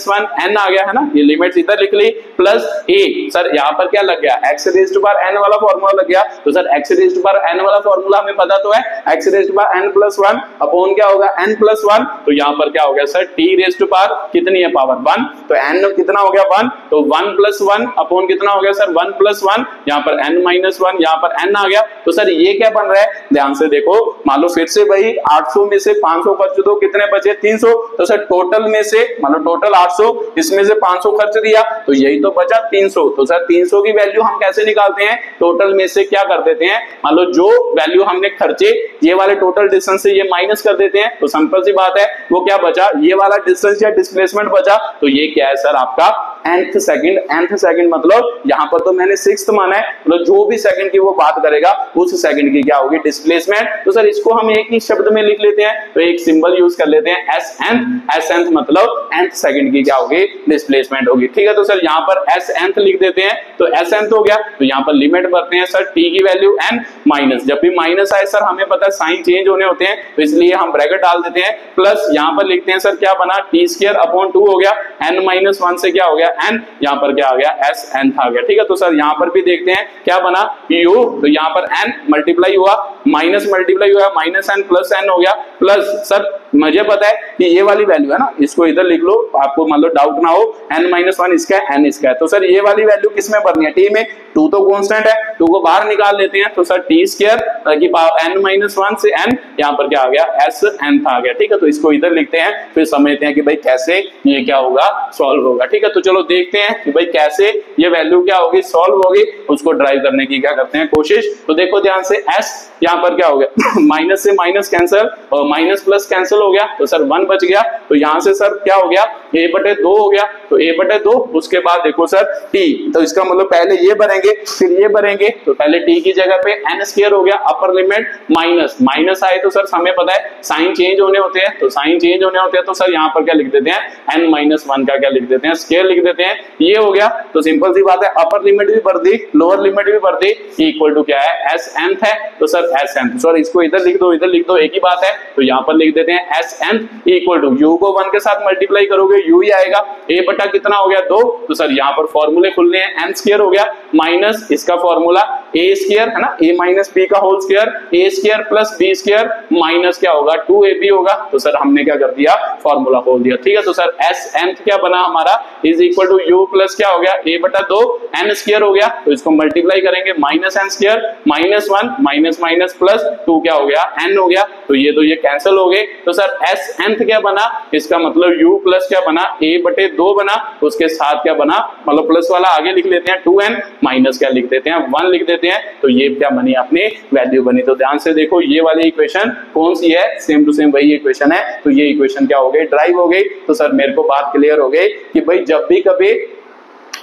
n आ गया है ना, ये लिमिट इधर लिख ली, प्लस a, सर यहाँ पर क्या लग गया x raised to power n वाला फॉर्मूला लग गया। तो sir x raised to power n वाला फॉर्मूला हमें पता तो है, x raised to power n plus 1 upon क्या होगा n प्लस 1, तो यहाँ पर क्या हो गया sir t raised to power कितनी है पावर 1, तो n कितना हो गया 1, तो 1 प्लस 1 अपॉन कितना हो गया सर 1 प्लस 1, यहाँ पर n-1, यहाँ पर n आ गया। तो सर ये क्या बन रहा है, ध्यान से देखो, मान लो फिर से भाई 800 में से 500 खर्च दो, कितने बचे 300, तो सर टोटल में से मान लो टोटल 800, इसमें से 500 खर्च दिया, तो यही तो बचा 300। तो सर 300 की वैल्यू हम कैसे निकालते हैं, टोटल में से क्या कर देते हैं, मान लो जो वैल्यू हमने खर्चे ये वाले टोटल डिस्टेंस से ये माइनस कर देते हैं, तो सिंपल सी बात है वो क्या बचा, ये वाला डिस्टेंस या डिस्प्लेसमेंट बचा, तो ये क्या है सर आपका nth सेकंड। nth सेकंड मतलब यहाँ पर तो मैंने 6th माना है, मतलब जो भी सेकंड की वो बात करेगा उस सेकंड की क्या होगी डिस्प्लेसमेंट। तो सर इसको हम एक ही शब्द में लिख लेते हैं, तो एक सिंबल यूज कर लेते हैं SN मतलब nth सेकंड की क्या होगी डिस्प्लेसमेंट होगी। ठीक है, तो सर यहाँ पर SN लिख देते हैं, तो SN हो गया, तो यहाँ पर लिमिट भरते हैं सर t की वैल्यू n माइनस, जब भी माइनस आए सर हमें पता है साइन चेंज होने होते हैं, तो इसलिए हम ब्रैकेट डाल देते हैं, प्लस यहाँ पर लिखते हैं सर क्या बना t² अपॉन 2 हो गया, n-1 से क्या हो गया n, यहाँ पर क्या आ गया SN आ गया। ठीक है, तो सर यहाँ पर भी देखते हैं क्या बना u, तो यहाँ पर n मल्टीप्लाई हुआ, माइनस मल्टीप्लाई हुआ, माइनस n प्लस n हो गया, प्लस सर मुझे पता है कि ये वाली वैल्यू है ना, इसको इधर लिख लो, आपको मान लो डाउट ना हो, n-1 इसका है n इसका है, तो सर ये वाली वैल्यू किसमें भरनी है t में, 2 तो कांस्टेंट है, 2 को बाहर निकाल लेते हैं, तो सर t² की पावर n-1 से n, यहाँ पर क्या आ गया SN आ गया। ठीक है, तो इसको इधर लिखते हैं, फिर समझते हैं कि भाई कैसे ये क्या होगा सॉल्व होगा। ठीक है, तो चलो देखते हैं कि भाई कैसे ये वैल्यू क्या होगी सॉल्व होगी, उसको ड्राइव करने की क्या करते हैं कोशिश। तो देखो ध्यान से s यहाँ पर क्या हो गया माइनस से माइनस कैंसिल और माइनस प्लस कैंसिल हो गया, तो सर 1 बच गया, तो यहाँ से सर क्या हो गया a/2 हो गया, तो a/2, उसके बाद देखो सर t, तो इसका मतलब पहले ये भरेंगे फिर ये भरेंगे, तो पहले t की जगह पे n² हो गया, अपर लिमिट माइनस, माइनस आए तो सर हमें पता है साइन चेंज होने होते हैं, तो साइन चेंज होने होते हैं, तो सर यहाँ पर क्या लिख देते हैं n-1 का क्या लिख देते हैं स्क्वायर लिख देते हैं, ये हो गया। तो सिंपल सी बात है अपर लिमिट भी भर दी लोअर लिमिट भी भर दी, इक्वल टू क्या है SN है, तो सर SN, सर इसको इधर लिख दो इधर लिख दो, एक ही बात है, तो यहाँ पर लिख देते हैं SN इक्वल टू u को 1 के साथ मल्टीप्लाई करोगे u ही आएगा, a बटा कितना हो गया 2, तो सर यहाँ पर फॉर्मूले खुलने हैं n² हो गया माइनस इसका फॉर्मूला a² है ना, a माइनस b का whole square, a² plus b² minus क्या होगा 2ab होगा, तो सर हमने क्या कर दिया फॉर्मूला खोल दिया। ठीक है, तो सर SN क्या बना हमारा is equal to u plus क्या हो गया a/2 n² हो गया, तो इसको मल्टीप्लाई करेंगे minus n² minus 1 minus minus plus 2 क्या हो गया n हो गया, तो ये कैंसिल हो गए, तो सर SN क्या बना, इसका मतलब u प्लस क्या बना a/2 बना, उसके साथ क्या बना, मतलब प्लस वाला आगे लिख लेते हैं 2n माइनस क्या लिख देते हैं 1 लिख देते होते हैं, तो ये क्या बनी अपनी वैल्यू बनी। तो ध्यान से देखो ये वाली इक्वेशन कौन सी है, सेम टू सेम वही इक्वेशन है। तो ये इक्वेशन क्या हो गई, ड्राइव हो गई। तो सर मेरे को बात क्लियर हो गई कि भाई जब भी कभी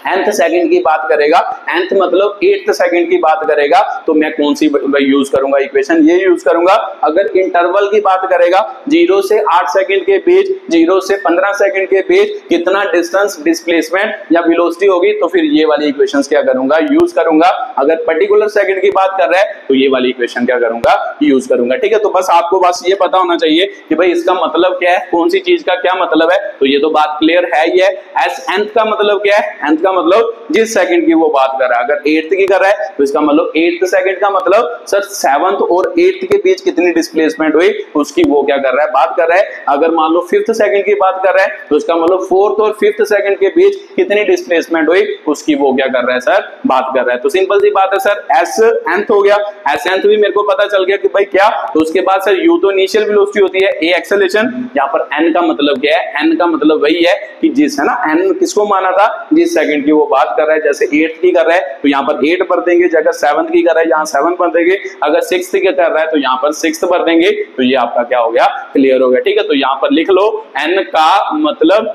nth सेकंड की बात करेगा, nth मतलब 8th सेकंड की बात करेगा, तो मैं कौन सी यूज करूंगा इक्वेशन, ये यूज करूंगा। अगर इंटरवल की बात करेगा 0 से 8 सेकंड के बीच, 0 से 15 सेकंड के बीच कितना डिस्टेंस, डिस्प्लेसमेंट या वेलोसिटी होगी, तो फिर ये वाली इक्वेशंस क्या करूंगा, यूज करूंगा। अगर पर्टिकुलर सेकंड की बात कर रहा है तो ये वाली इक्वेशन क्या करूंगा, यूज करूंगा। ठीक है, तो बस आपको बस ये पता होना चाहिए कि भाई इसका मतलब क्या है, कौन सी चीज का क्या मतलब है। तो ये तो बात क्लियर है ही है। एस nth का मतलब क्या है, nth का मतलब जिस सेकंड की वो बात कर रहा है। अगर 8th की कर रहा है तो इसका मतलब 8th सेकंड का मतलब सर 7th और 8th के बीच कितनी डिस्प्लेसमेंट हुई उसकी वो क्या कर रहा है, बात कर रहा है। अगर मान लो 5th सेकंड की बात कर रहा है तो इसका मतलब 4th और 5th सेकंड के बीच कितनी डिस्प्लेसमेंट हुई उसकी वो क्या कर रहा है सर, बात कर रहा है। तो सिंपल सी बात है सर, एस nth हो गया, एस nth भी मेरे को पता चल गया कि भाई क्या। तो उसके बाद सर यू तो इनिशियल वेलोसिटी होती है, ए एक्सेलरेशन। यहाँ पर एन का मतलब क्या है, एन का मतलब वही है कि जिस है ना, एन किसको माना था, जिस सेकंड की वो बात कर रहा है। जैसे 8th की कर रहा है तो यहाँ पर 8 भर देंगे, अगर 7th की कर रहा है यहाँ 7 भर देंगे, अगर 6th की कर रहा है तो यहाँ पर 6th भर देंगे। तो ये आपका क्या हो गया, क्लियर हो गया। ठीक है, तो यहाँ पर लिख लो एन का मतलब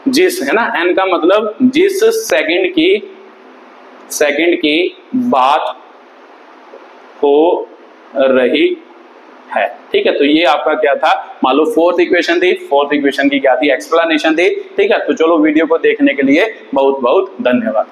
जिस है ना, एन का मतलब जिस सेकंड की बात हो रही है। ठीक है, तो ये आपका क्या था, मान लो 4th इक्वेशन थी। 4th इक्वेशन की क्या थी, एक्सप्लेनेशन थी। ठीक है, तो चलो वीडियो को देखने के लिए बहुत बहुत धन्यवाद।